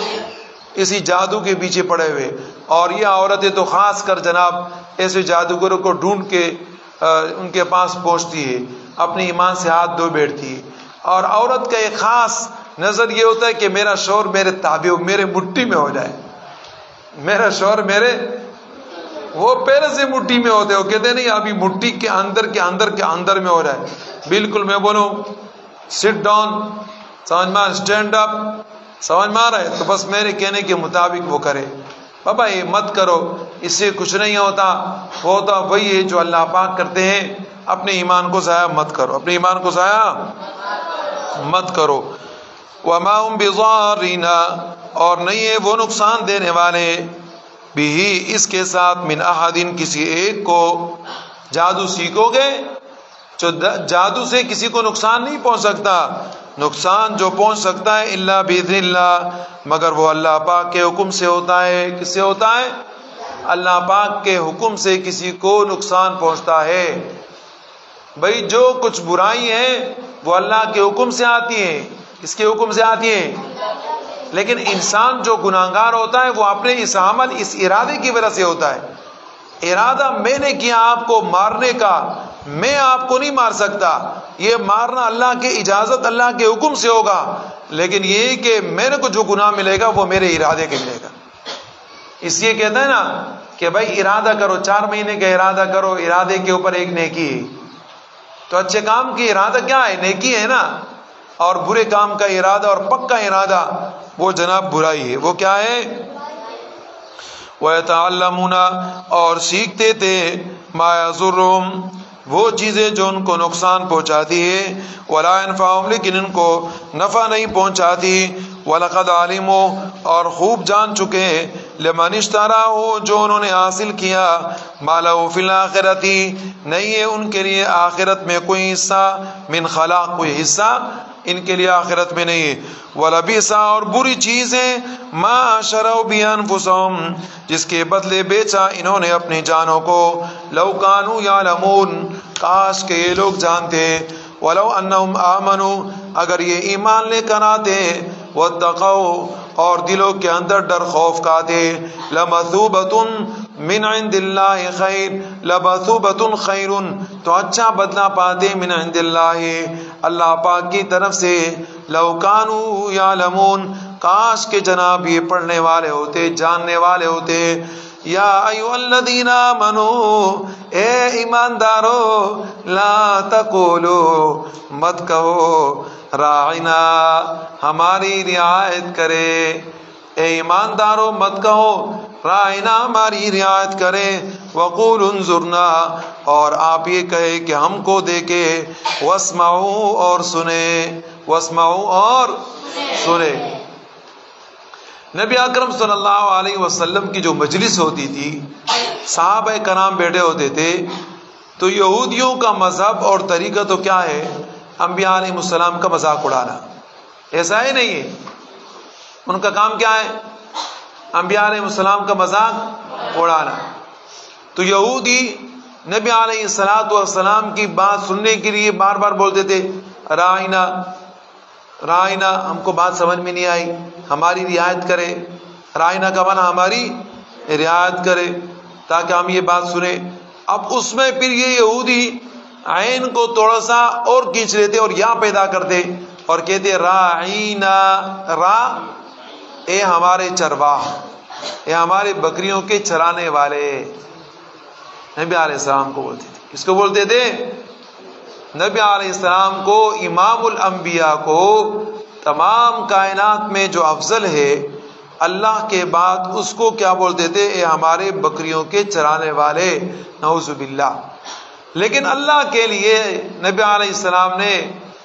اسی جادو کے پیچھے پڑے ہوئے۔ اور یہ عورتیں تو خاص کر جناب ایسے جادوگروں کو ڈھونڈ کے ان کے پاس پہنچتی ہے، اپنے ایمان سے ہاتھ دھو بیٹھتی ہے۔ اور عورت کا ایک خاص نظر یہ ہوتا ہے کہ میرا شوہر میرے تابع، میرے مٹھی میں ہو جائے، میرا شوہر میرے، وہ پہلے سے مٹھی میں ہوتے، وہ کہتے نہیں ابھی مٹھی کے اندر کے اندر کے اندر میں ہو رہا ہے، بالکل میں بولوں سٹ ڈاؤن، سمجھ میں، اسٹینڈ اپ، سمجھ میں آ رہا ہے، تو بس میرے کہنے کے مطابق وہ کرے۔ بابا یہ مت کرو، اس سے کچھ نہیں ہوتا، ہوتا وہی ہے جو اللہ پاک کرتے ہیں۔ اپنے ایمان کو ضائع مت کرو، اپنے ایمان کو ضائع مت کرو۔ وما هم بضارین، اور نہیں ہے وہ نقصان دینے والے، بھی اس کے ساتھ، من احد، کسی ایک کو۔ جادو سیکھو گے، جو جادو سے کسی کو نقصان نہیں پہنچ سکتا، نقصان جو پہنچ سکتا ہے الا باذن اللہ، مگر وہ اللہ پاک کے حکم سے ہوتا ہے۔ کس سے ہوتا ہے؟ اللہ پاک کے حکم سے کسی کو نقصان پہنچتا ہے۔ بھئی جو کچھ برائی ہے وہ اللہ کے حکم سے آتی ہے، کس کے حکم سے آتی ہے؟ لیکن انسان جو گناہگار ہوتا ہے وہ اپنے اس عمل، اس ارادے کی وجہ سے ہوتا ہے۔ ارادہ میں نے کیا آپ کو مارنے کا، میں آپ کو نہیں مار سکتا، یہ مارنا اللہ کی اجازت، اللہ کے حکم سے ہوگا، لیکن یہ کہ میرے کو جو گناہ ملے گا وہ میرے ارادے کے ملے گا۔ اس لیے کہتے ہیں نا کہ بھائی ارادہ کرو، 4 مہینے کا ارادہ کرو، ارادے کے اوپر ایک نیکی ہے۔ تو اچھے کام کی ارادہ کیا ہے؟ نیکی ہے نا، اور برے کام کا ارادہ اور پکا ارادہ وہ جناب برائی ہے۔ وہ کیا ہے؟ وَيَتَعَلَّمُونَ، اور سیکھتے تھے، مَا يَضُرُّهُمْ، وہ چیزیں جو ان کو نقصان پہنچاتی ہے، وَلَا يَنفَعُهُمْ، لیکن ان کو نفع نہیں پہنچاتی، وَلَقَدْ عَلِمُوا، اور خوب جان چکے، لمن اشتراه، جو انہوں نے حاصل کیا، ما له فی الآخرۃ، نہیں ہے ان کے لیے آخرت میں کوئی حصہ، من خلاق، کوئی حصہ ان کے لیے آخرت میں نہیں ہے۔ وَلَبِئْسَ اور بری چیز ہے مَا شَرَوْا بِهِ أَنفُسَهُمْ جس کے بدلے بیچا انہوں نے اپنی جانوں کو، لَوْ كَانُوا يَعْلَمُونَ کاش کہ یہ لوگ جانتے، وَلَوْ أَنَّهُمْ آمَنُوا اگر یہ ایمان لے کر آتے، وَاتَّقَوْا اور دلوں کے اندر ڈر خوف کا دے، لَمَثُوبَةٌ من عند اللہ خیر، لَمَثُوبَةٌ خیر تو اچھا بدلہ پاتے، من عند اللہ اللہ پاک کی طرف سے، لَوْ كَانُوا يَعْلَمُونَ کاش کہ جناب یہ پڑھنے والے ہوتے، جاننے والے ہوتے۔ یا ایھا الذین آمنوا اے ایماندارو، لا تقولوا مت کہو، راعنا ہماری رعایت کرے، اے ایماندارو مت کہو راعنا ہماری رعایت کرے، وقولوا انظرنا اور آپ یہ کہے کہ ہم کو دیکھے، واسمعوا اور سنیں، واسمعوا اور سنیں۔ نبی اکرم صلی اللہ علیہ وسلم کی جو مجلس ہوتی تھی، صحابہ کرام بیٹھے ہوتے تھے، تو یہودیوں کا مذہب اور طریقہ تو کیا ہے؟ انبیاء علیہ السلام کا مذاق اڑانا، ایسا ہی نہیں ہے؟ ان کا کام کیا ہے؟ انبیاء علیہ السلام کا مذاق اڑانا۔ تو یہودی نبی علیہ السلام کی بات سننے کے لیے بار بار بولتے تھے رائنا رائنا، ہم کو بات سمجھ میں نہیں آئی، ہماری رعایت کرے۔ رائنا کا معنی ہماری رعایت کرے تاکہ ہم یہ بات سنیں۔ اب اس میں پھر یہ یہودی عین کو تھوڑا سا اور کھینچ لیتے اور یا پیدا کرتے اور کہتے راعینا، را اے ہمارے چرواہ، اے ہمارے بکریوں کے چرانے والے، نبی علیہ السلام کو بولتے تھے۔ کس کو بولتے تھے؟ نبی علیہ السلام کو، امام الانبیاء کو، تمام کائنات میں جو افضل ہے اللہ کے بعد، اس کو کیا بولتے تھے؟ اے ہمارے بکریوں کے چرانے والے، نعوذ باللہ۔ لیکن اللہ کے لیے نبی علیہ السلام نے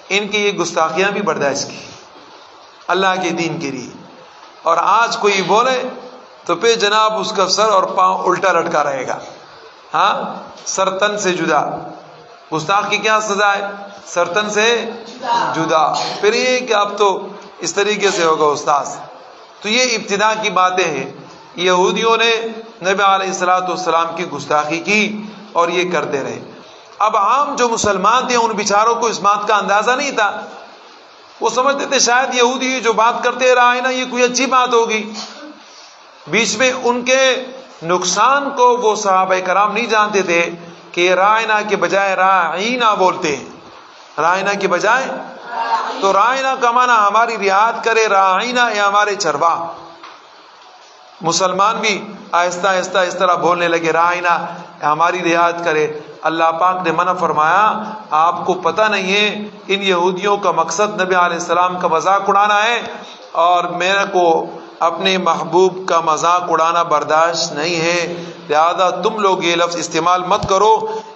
ان کی یہ گستاخیاں بھی برداشت کی اللہ کے دین کے لیے، اور آج کوئی بولے تو پھر جناب اس کا سر اور پاؤں الٹا لٹکا رہے گا، ہاں، سر تن سے جدا۔ گستاخ کی کیا سزا ہے؟ سر تن سے جدا۔ پھر یہ کہ اب تو اس طریقے سے ہوگا استاذ۔ تو یہ ابتدا کی باتیں ہیں، یہودیوں نے نبی علیہ السلام کی گستاخی کی اور یہ کرتے رہے۔ اب عام جو مسلمان تھے ان بیچاروں کو اس بات کا اندازہ نہیں تھا، وہ سمجھتے تھے شاید یہودی جو بات کرتے رہا ہے نا یہ کوئی اچھی بات ہوگی۔ بیچ میں ان کے نقصان کو وہ صحابہ کرام نہیں جانتے تھے کہ رائنا کے بجائے راعینا بولتے ہیں، رائنا کے بجائے، تو رائنا کا معنی ہماری رعایت کرے، راعینا یا ہمارے چرواہ۔ مسلمان بھی آہستہ آہستہ اس طرح بولنے لگے، رائنا ہماری رعایت کرے۔ اللہ پاک نے منع فرمایا، آپ کو پتہ نہیں ہے ان یہودیوں کا مقصد نبی علیہ السلام کا مذاق اڑانا ہے، اور میرے کو اپنے محبوب کا مذاق اڑانا برداشت نہیں ہے، لہذا تم لوگ یہ لفظ استعمال مت کرو،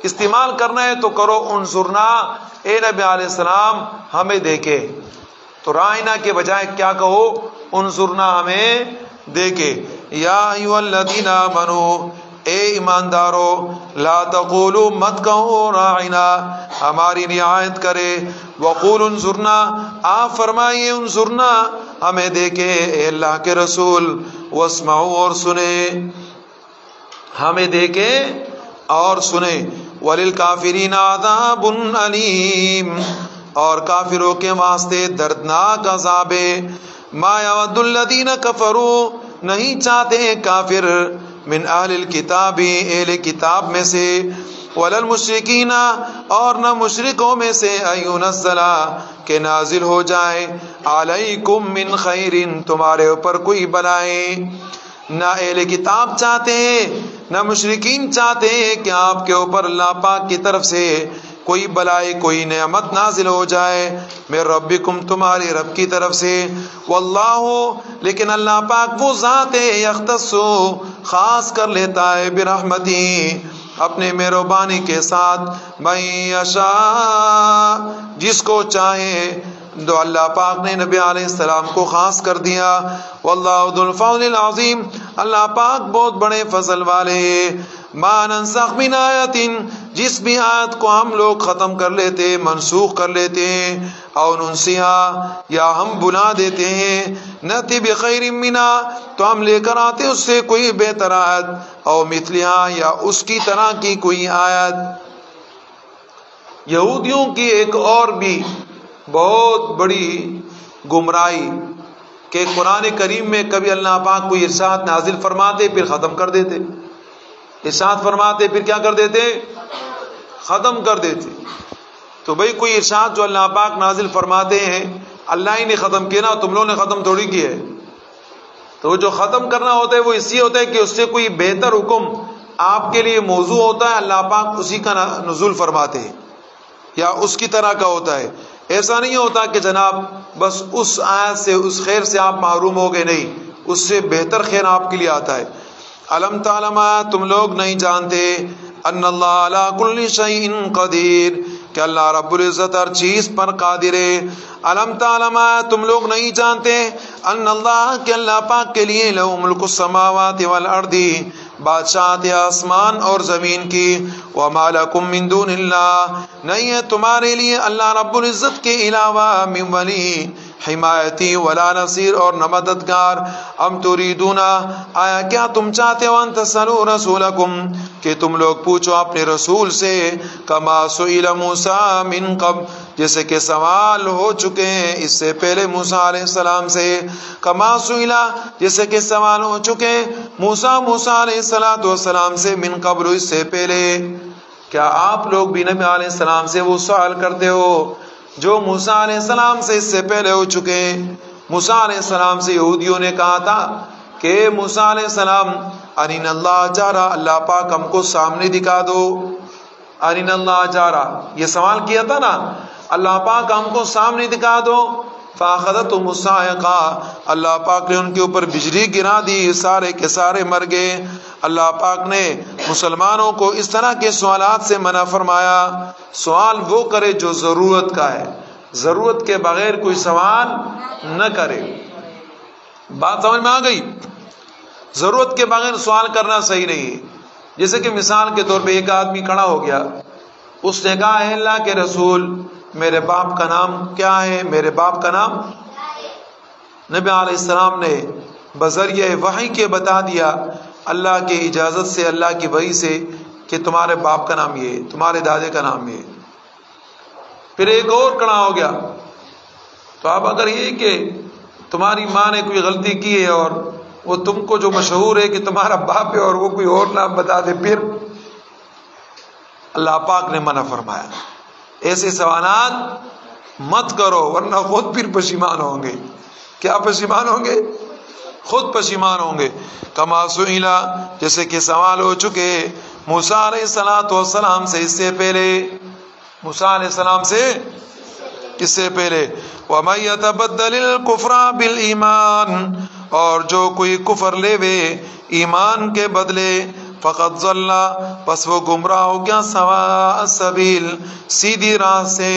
استعمال کرنا ہے تو کرو انظرنا، اے نبی علیہ السلام ہمیں دیکھے۔ تو رائنا کے بجائے کیا کہو؟ انظرنا، ہمیں دیکھے۔ یا ایھا الذین آمنوا اے ایماندارو، لا تقولوا مت کہو راعنا ہماری رعایت کرے، وقولوا انظرنا آپ فرمائیے انظرنا ہمیں دیکھے، اے اللہ کے رسول، واسمعوا اور سنیں، ہمیں دیکھے اور سنیں۔ وللکافرین عذاب علیم اور کافروں کے واسطے دردناک عذاب ہے۔ ما یود الذین کفروا نہیں چاہتے کافر، من اہل الکتاب اہل کتاب میں سے، ولا المشرکین اور نہ مشرکوں میں سے، اینزل کہ نازل ہو جائے، علیکم من خیر تمہارے اوپر کوئی بلائیں۔ نہ اہل کتاب چاہتے ہیں نہ مشرکین چاہتے ہیں کہ آپ کے اوپر اللہ پاک کی طرف سے کوئی بلائی، کوئی نعمت نازل ہو جائے، میں ربکم تمہاری رب کی طرف سے۔ واللہ لیکن اللہ پاک وہ ذات ہے، یختص خاص کر لیتا ہے، برحمتی اپنے مہربانی کے ساتھ، من یشاء جس کو چاہے۔ تو اللہ پاک نے نبی علیہ السلام کو خاص کر دیا۔ واللہ ذو الفضل العظیم اللہ پاک بہت بڑے فضل والے ہیں۔ ما ننسخ من آیت، جس بھی آیت کو ہم لوگ ختم کر لیتے، منسوخ کر لیتے ہیں، او ننسیہا یا ہم بلا دیتے ہیں، نأتی بخیر منہا تو ہم لے کر آتے اس سے کوئی بہتر آیت، او مثلہا یا اس کی طرح کی کوئی آیت۔ یہودیوں کی ایک اور بھی بہت بڑی گمراہی کہ قرآن کریم میں کبھی اللہ پاک کوئی ارشاد نازل فرماتے پھر ختم کر دیتے، ارشاد فرماتے پھر کیا کر دیتے؟ ختم کر دیتے۔ تو بھئی کوئی ارشاد جو اللہ پاک نازل فرماتے ہیں اللہ ہی نے ختم کیا نا، تم لوگوں نے ختم تھوڑی کیا ہے۔ تو جو ختم کرنا ہوتا ہے وہ اس لیے ہوتا ہے کہ اس سے کوئی بہتر حکم آپ کے لیے موضوع ہوتا ہے، اللہ پاک اسی کا نزول فرماتے ہیں یا اس کی طرح کا ہوتا ہے۔ ایسا نہیں ہوتا کہ جناب بس اس آیت سے اس خیر سے آپ محروم ہو گئے، نہیں، اس سے بہتر خیر آپ کے لیے آتا ہے۔ علم تعلم، تم لوگ نہیں جانتے، ان اللہ علی کل شیء قدیر، کہ اللہ رب العزت ہر چیز پر قادر ہے۔ علم تعلم، تم لوگ نہیں جانتے، ان اللہ، کہ اللہ پاک کے لیے لہ ملک السماوات والارض، بادشاہت آسمان اور زمین کی، وما لکم من دون اللہ، نہیں ہے تمہارے لیے اللہ رب العزت کے علاوہ من ولی، حمایتی، ولا نصیر، اور نہ مددگار۔ ام تریدون، آیا کیا تم چاہتے ہو، ان تسألوا رسولکم، کہ تم لوگ پوچھو اپنے رسول سے، کما سئل موسیٰ من قبل، جیسے کہ سوال ہو چکے ہیں اس سے پہلے موسیٰ علیہ السلام سے، کما سئل، جیسے کہ سوال ہو چکے موسیٰ علیہ السلام سے، من قبل، اس سے پہلے۔ کیا آپ لوگ بھی نبی علیہ السلام سے وہ سوال کرتے ہو جو موسیٰ علیہ السلام سے اس سے پہلے ہو چکے؟ موسیٰ علیہ السلام سے یہودیوں نے کہا تھا کہ موسیٰ علیہ السلام، ارین اللہ جارا، اللہ پاک ہم کو سامنے دکھا دو، ارین اللہ جارا، یہ سوال کیا تھا نا، اللہ پاک ہم کو سامنے دکھا دو۔ فاخذتهم الصاعقہ، اللہ پاک نے ان کے اوپر بجلی گرا دی، سارے کے سارے مر گئے۔ اللہ پاک نے مسلمانوں کو اس طرح کے سوالات سے منع فرمایا، سوال وہ کرے جو ضرورت کا ہے، ضرورت کے بغیر کوئی سوال نہ کرے۔ بات سمجھ میں آ گئی؟ ضرورت کے بغیر سوال کرنا صحیح نہیں ہے۔ جیسے کہ مثال کے طور پہ ایک آدمی کھڑا ہو گیا، اس نے کہا ہے اللہ کے رسول میرے باپ کا نام کیا ہے؟ میرے باپ کا نام، نبی علیہ السلام نے بذریعہ وحی کے بتا دیا اللہ کی اجازت سے، اللہ کی وحی سے، کہ تمہارے باپ کا نام یہ ہے، تمہارے دادے کا نام یہ ہے۔ پھر ایک اور کھڑا ہو گیا، تو اب اگر یہ کہ تمہاری ماں نے کوئی غلطی کی ہے اور وہ تم کو جو مشہور ہے کہ تمہارا باپ ہے اور وہ کوئی اور نام بتا دے، پھر اللہ پاک نے منع فرمایا ایسے سوالات مت کرو، ورنہ خود پھر پشیمان ہوں گے۔ کیا پشیمان ہوں گے؟ خود پشیمان ہوں گے۔ کما سئلا، جیسے کہ سوال ہو چکے موسیٰ علیہ السلام سے اس سے پہلے، موسیٰ علیہ السلام سے اس سے پہلے، وَمَن يَتَبَدَّلِ الْكُفْرَ بِالْإِيمَانِ، اور جو کوئی کفر لے وے ایمان کے بدلے، فقط ضل، پس وہ گمراہ ہو گیا، سواء السبیل، سیدھی راہ سے۔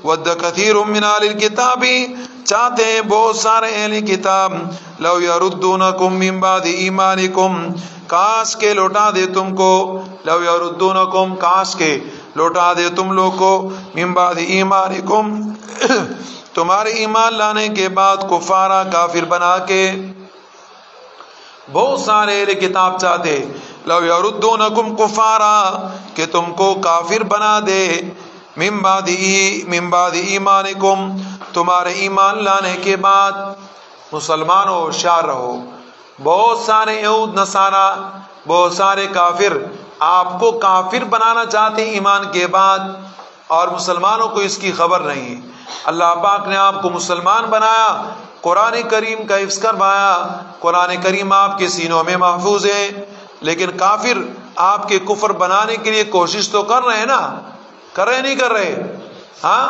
ود کثیر من اہل الکتاب، چاہتے ہیں بہت سارے اہل کتاب، لو یردونکم من بعد ایمانکم، کاش کے لوٹا دے تم کو، لو یردونکم، کاش کے لوٹا دے تم لوگ کو، من بعد ایمانکم، تمہارے ایمان لانے کے بعد، کفارا، کافر بنا کے۔ بہت سارے اہل کتاب چاہتے لو یردونکم کفارا، کہ تم کو کافر بنا دے، من بعد ایمانکم، تمہارے ایمان لانے کے بعد۔ مسلمانوں ہوشیار رہو، بہت سارے یہود نصارہ، بہت سارے کافر آپ کو کافر بنانا چاہتے ہیں ایمان کے بعد، اور مسلمانوں کو اس کی خبر نہیں۔ اللہ پاک نے آپ کو مسلمان بنایا، قرآن کریم کا حفظ کروایا، قرآن کریم آپ کے سینوں میں محفوظ ہے، لیکن کافر آپ کے کفر بنانے کے لیے کوشش تو کر رہے ہیں نا، کر رہے نہیں کر رہے؟ ہاں،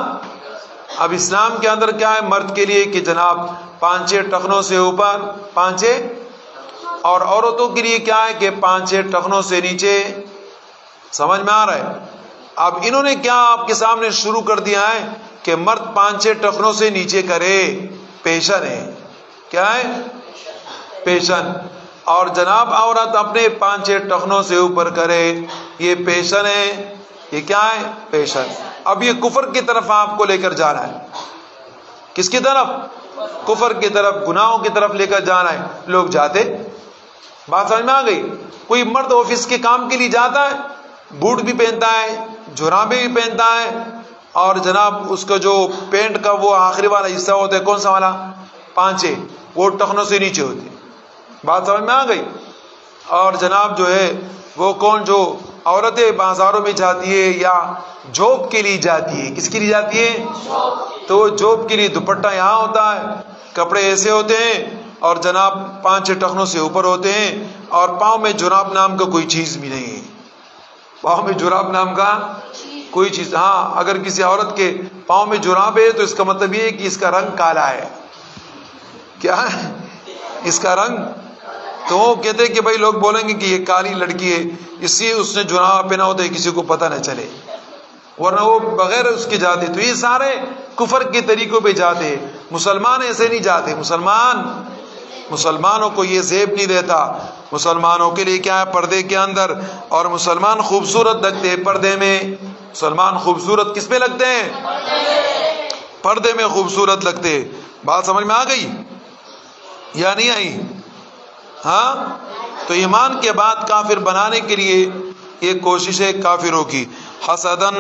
اب اسلام کے اندر کیا ہے مرد کے لیے کہ جناب 5-6 ٹخنوں سے اوپر 5-6، اور عورتوں کے لیے کیا ہے کہ 5-6 ٹخنوں سے نیچے۔ سمجھ میں آ رہا ہے؟ اب انہوں نے کیا آپ کے سامنے شروع کر دیا ہے کہ مرد 5-6 ٹخنوں سے نیچے کرے، پیشن ہے، کیا ہے؟ پیشن۔ اور جناب عورت اپنے 5-6 ٹخنوں سے اوپر کرے، یہ پیشن ہے. یہ کیا ہے؟ پیشن. اب یہ کفر کی طرف آپ کو لے کر جانا ہے. کس کی طرف؟ کفر کی طرف، گناہوں کی طرف لے کر جانا ہے. لوگ جاتے، بات سمجھ میں آ گئی؟ کوئی مرد آفس کے کام کے لیے جاتا ہے، بوٹ بھی پہنتا ہے، جرابیں بھی پہنتا ہے، اور جناب اس کا جو پینٹ کا وہ آخری والا حصہ ہوتا ہے، کون سا والا؟ 5 وہ ٹخنوں سے نیچے ہوتے. بات سمجھ میں آ گئی؟ اور جناب جو ہے وہ کون، جو عورتیں بازاروں میں جاتی ہے یا جاب کے لیے جاتی ہے. کس کے لیے جاتی ہے؟ تو جاب کے لیے دوپٹہ یہاں ہوتا ہے، کپڑے ایسے ہوتے ہیں، اور جناب 5 ٹخنوں سے اوپر ہوتے ہیں، اور پاؤں میں جراب نام کا کوئی چیز بھی نہیں ہے. پاؤں میں جراب نام کا کوئی چیز. ہاں، اگر کسی عورت کے پاؤں میں جراب ہے تو اس کا مطلب یہ ہے کہ اس کا رنگ کالا ہے. کیا ہے اس کا رنگ؟ تو وہ کہتے ہیں کہ بھائی لوگ بولیں گے کہ یہ کالی لڑکی ہے، اس لیے اس نے جراب پہنا ہوتا ہے کسی کو پتہ نہ چلے، ورنہ وہ بغیر اس کے جاتے. تو یہ سارے کفر کے طریقوں پہ جاتے ہیں. مسلمان ایسے نہیں جاتے. مسلمانوں کو یہ زیب نہیں دیتا. مسلمانوں کے لیے کیا ہے؟ پردے کے اندر. اور مسلمان خوبصورت لگتے ہیں پردے میں. مسلمان خوبصورت کس میں لگتے ہیں؟ پردے میں خوبصورت لگتے. بات سمجھ میں آ گئی یا نہیں آئی؟ ہاں. تو ایمان کے بعد کافر بنانے کے لیے یہ کوشش ہے کافروں کی. حسدن،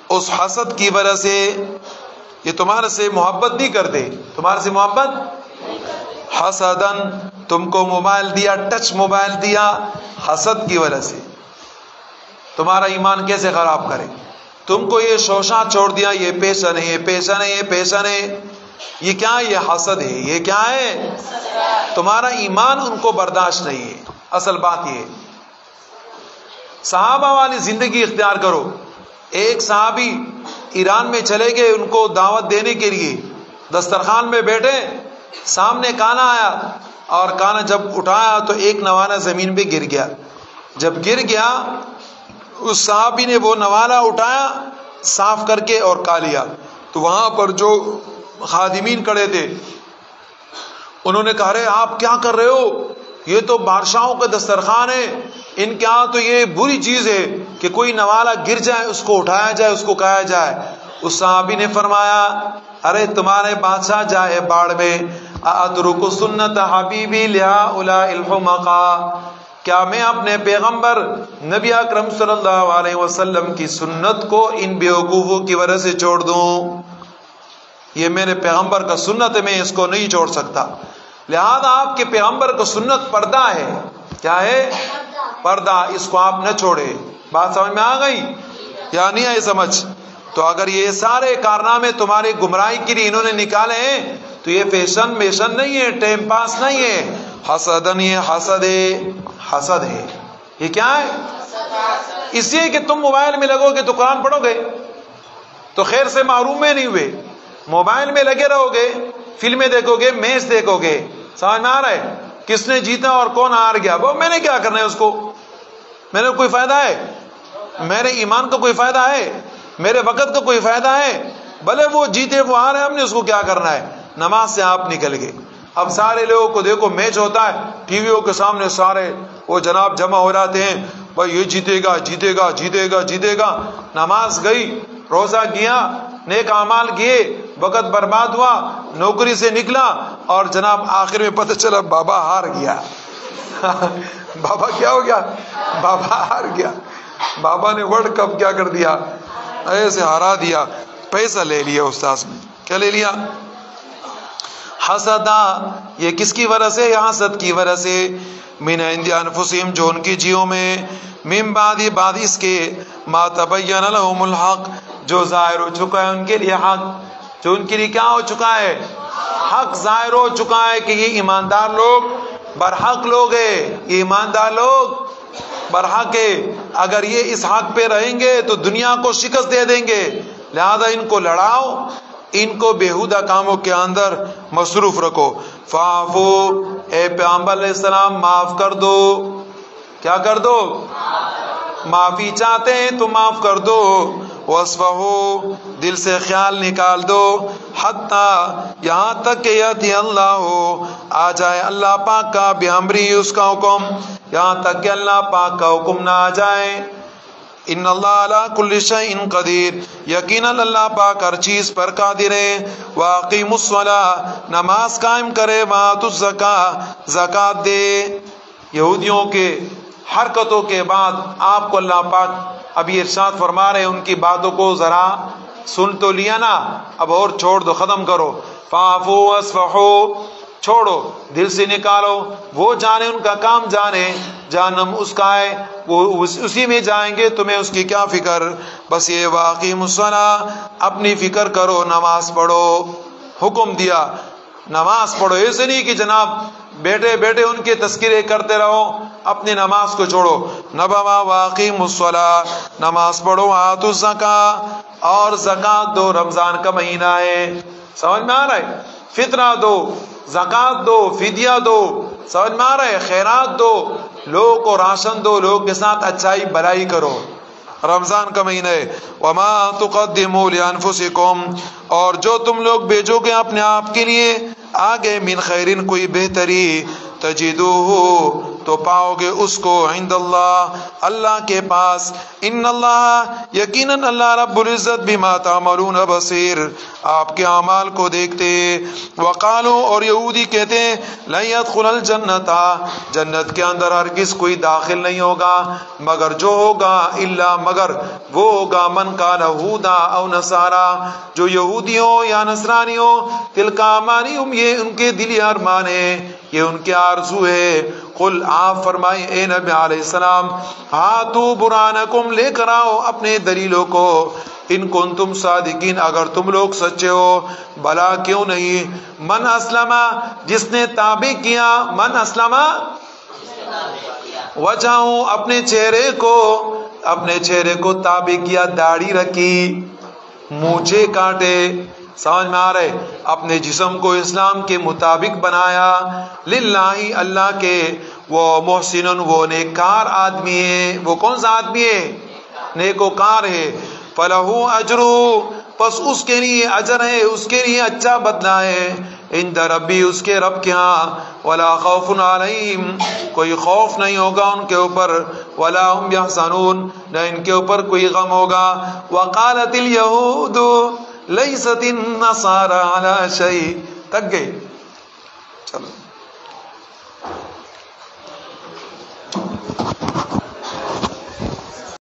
اس حسد کی وجہ سے یہ تمہارے سے محبت نہیں کرتے. تمہارے سے محبت، حسدن تم کو موبائل دیا، ٹچ موبائل دیا، حسد کی وجہ سے. تمہارا ایمان کیسے خراب کرے؟ تم کو یہ شوشہ چھوڑ دیا، یہ پیشن ہے، یہ پیشن ہے، یہ پیشن ہے. یہ کیا ہے؟ یہ حسد ہے. یہ کیا ہے؟ تمہارا ایمان ان کو برداشت نہیں ہے. اصل بات یہ ہے، صحابہ والی زندگی اختیار کرو. ایک صحابی ایران میں چلے گئے ان کو دعوت دینے کے لیے. دسترخوان میں بیٹھے، سامنے کانا آیا، اور کانا جب اٹھایا تو ایک نوالا زمین پہ گر گیا. جب گر گیا اس صحابی نے وہ نوالا اٹھایا، صاف کر کے اور کھا لیا. تو وہاں پر جو خادمین کھڑے تھے انہوں نے کہا، ارے آپ کیا کر رہے ہو؟ یہ تو بادشاہوں کا دسترخوان ہے، ان کے ہاں تو یہ بری چیز ہے کہ کوئی نوالا گر جائے اس کو اٹھایا جائے، اس کو کھایا جائے. اس صحابی نے فرمایا، ارے تمہارے بادشاہ جائے باڑ میں، ادرک سنت حبیبی لہؤلاء الحمقاء، کیا میں اپنے پیغمبر نبی اکرم صلی اللہ علیہ وسلم کی سنت کو ان بیوقوفوں کی وجہ سے چھوڑ دوں؟ یہ میرے پیغمبر کا سنت ہے، میں اس کو نہیں چھوڑ سکتا. لہذا آپ کے پیغمبر کو سنت پردہ ہے. کیا ہے؟ پردہ. اس کو آپ نہ چھوڑے. بات سمجھ میں آ گئی یا نہیں آئی سمجھ؟ تو اگر یہ سارے کارنامے تمہاری گمراہی کے لیے انہوں نے نکالے ہیں تو یہ فیشن میشن نہیں ہے، ٹائم پاس نہیں ہے. حسدن، یہ حسد ہے. حسد ہے. یہ کیا ہے؟ اس لیے کہ تم موبائل میں لگو گے تو قرآن پڑھو گے تو خیر سے محروم میں نہیں ہوئے. موبائل میں لگے رہو گے، فلمیں دیکھو گے، میچ دیکھو گے. سمجھ میں آ رہا ہے؟ کس نے جیتا اور کون ہار گیا، وہ میں نے کیا کرنا ہے؟ اس کو میرے کوئی فائدہ ہے؟ میرے ایمان کا کوئی فائدہ ہے؟ میرے وقت کا کوئی فائدہ ہے؟ بھلے وہ جیتے وہ ہارے، ہم نے اس کو کیا کرنا ہے؟ نماز سے آپ نکل گئے. اب سارے لوگوں کو دیکھو، میچ ہوتا ہے ٹی ویوں کے سامنے، سارے وہ جناب جمع ہو جاتے ہیں، بھائی یہ جیتے گا جیتے گا جیتے گا جیتے گا. نماز گئی، روزہ کیا، نیک اعمال کیے، وقت برباد ہوا، نوکری سے نکلا، اور جناب آخر میں پتہ چلا بابا ہار گیا. بابا کیا ہو گیا؟ بابا ہار گیا. بابا نے ورلڈ کپ کیا کر دیا؟ ایسے ہرا دیا. پیسہ لے لیا استاذ نے. کیا لے لیا؟ حسدا. یہ کس کی وجہ سے؟ یہ حسد کی وجہ سے. من عند انفسہم، جو ان کی جیوں میں، من بعد اس کے، ما تبین لهم الحق، جو ظاہر ہو چکا ہے ان کے لیے حق. جو ان کے لیے کیا ہو چکا ہے؟ حق ظاہر ہو چکا ہے کہ یہ ایماندار لوگ برحق لوگ ہیں، یہ ایماندار لوگ برحق ہے. اگر یہ اس حق پہ رہیں گے تو دنیا کو شکست دے دیں گے. لہذا ان کو لڑاؤ، ان کو بیہودہ کاموں کے اندر مصروف رکھو. فاعفو، اے پیغمبر علیہ السلام معاف کر دو. کیا کر دو؟ معافی چاہتے ہیں تو معاف کر دو. وَاصْفَحُوا دل سے خیال نکال دو، حتیٰ یہاں تک کہ یاتی اللہ آ جائے اللہ پاک کا بِأَمْرِهِ اس کا حکم، یہاں تک کہ اللہ پاک کا حکم نہ آ جائے۔ ان اللہ علی کل شیء قدیر، یقیناً اللہ پاک ہر چیز پر قادر ہے۔ واقیموا الصلاۃ نماز قائم کرے، وآتوا الزکاۃ زکات دے۔ یہودیوں کے حرکتوں کے بعد آپ کو اللہ پاک ابھی ارشاد فرما رہے، ان کی باتوں کو ذرا سن تو لیا نا، اب اور چھوڑ دو، ختم کرو۔ فاعفوا واصفحوا چھوڑو، دل سے نکالو، وہ جانے ان کا کام جانے، جہنم اس کا ہے، وہ اسی میں جائیں گے، تمہیں اس کی کیا فکر، بس یہ واقیم الصلاۃ اپنی فکر کرو، نماز پڑھو، حکم دیا نماز پڑھو، ایسے نہیں کہ جناب بیٹھے بیٹھے ان کے تذکرے کرتے رہو، اپنی نماز کو چھوڑو۔ نبوا واقیم الصلاۃ نماز پڑھو، آتوا الزکاۃ اور زکات دو، رمضان کا مہینہ ہے، سمجھ میں آ رہا ہے، فطرہ دو، زکات دو، فدیہ دو، سمجھ میں آ رہا ہے، خیرات دو، لوگوں کو راشن دو، لوگوں کے ساتھ اچھائی بھلائی کرو، رمضان کا مہینہ ہے۔ وما تقدموا لانفسکم اور جو تم لوگ بھیجو گے اپنے آپ کے لیے آگے، من خیرن کوئی بہتری، تجدوہ تو پاؤ گے اس کو، عند اللہ اللہ کے پاس، ان اللہ یقیناً اللہ رب العزت بما تعملون بصیر آپ کے اعمال کو دیکھتے۔ وقالوا اور یہودی کہتے ہیں، لن يدخل الجنت جنت کے اندر ہرگز کوئی داخل نہیں ہوگا مگر جو ہوگا، الا مگر وہ ہوگا، من کان یہودا او نصارا جو یہودی ہو یا نصرانی ہو، تلک امانیہم یہ ان کے دلی ارمان ہے، یہ ان کے آرزو ہے۔ قل آپ فرمائیں اے نبی علیہ السلام، ہاتوا برہانکم لے کر آؤ اپنے دلیلوں کو، ان کنتم صادقین اگر تم لوگ سچے ہو، بلا کیوں نہیں، من اسلم جس نے تابع کیا، من اسلم وجہو اپنے چہرے کو تابع کیا، داڑھی رکھی، مونچھیں کاٹے، سمجھ میں آ رہے، اپنے جسم کو اسلام کے مطابق بنایا، للہ اللہ کے، وہ محسن وہ نیکار آدمی ہے، وہ کون سا آدمی ہے، نیکوکار ہے، فلہ اجرہ پس اس کے لیے اجر ہے، اس کے لیے اچھا بدلہ ہے، عند ربی اس کے رب کے ہاں، ولا خوف علیہم کوئی خوف نہیں ہوگا ان کے اوپر، ولا هم یحزنون نہ ان کے اوپر کوئی غم ہوگا۔ وقالت الیہود لیست النصارى علی شیء، تک گئے، چلو۔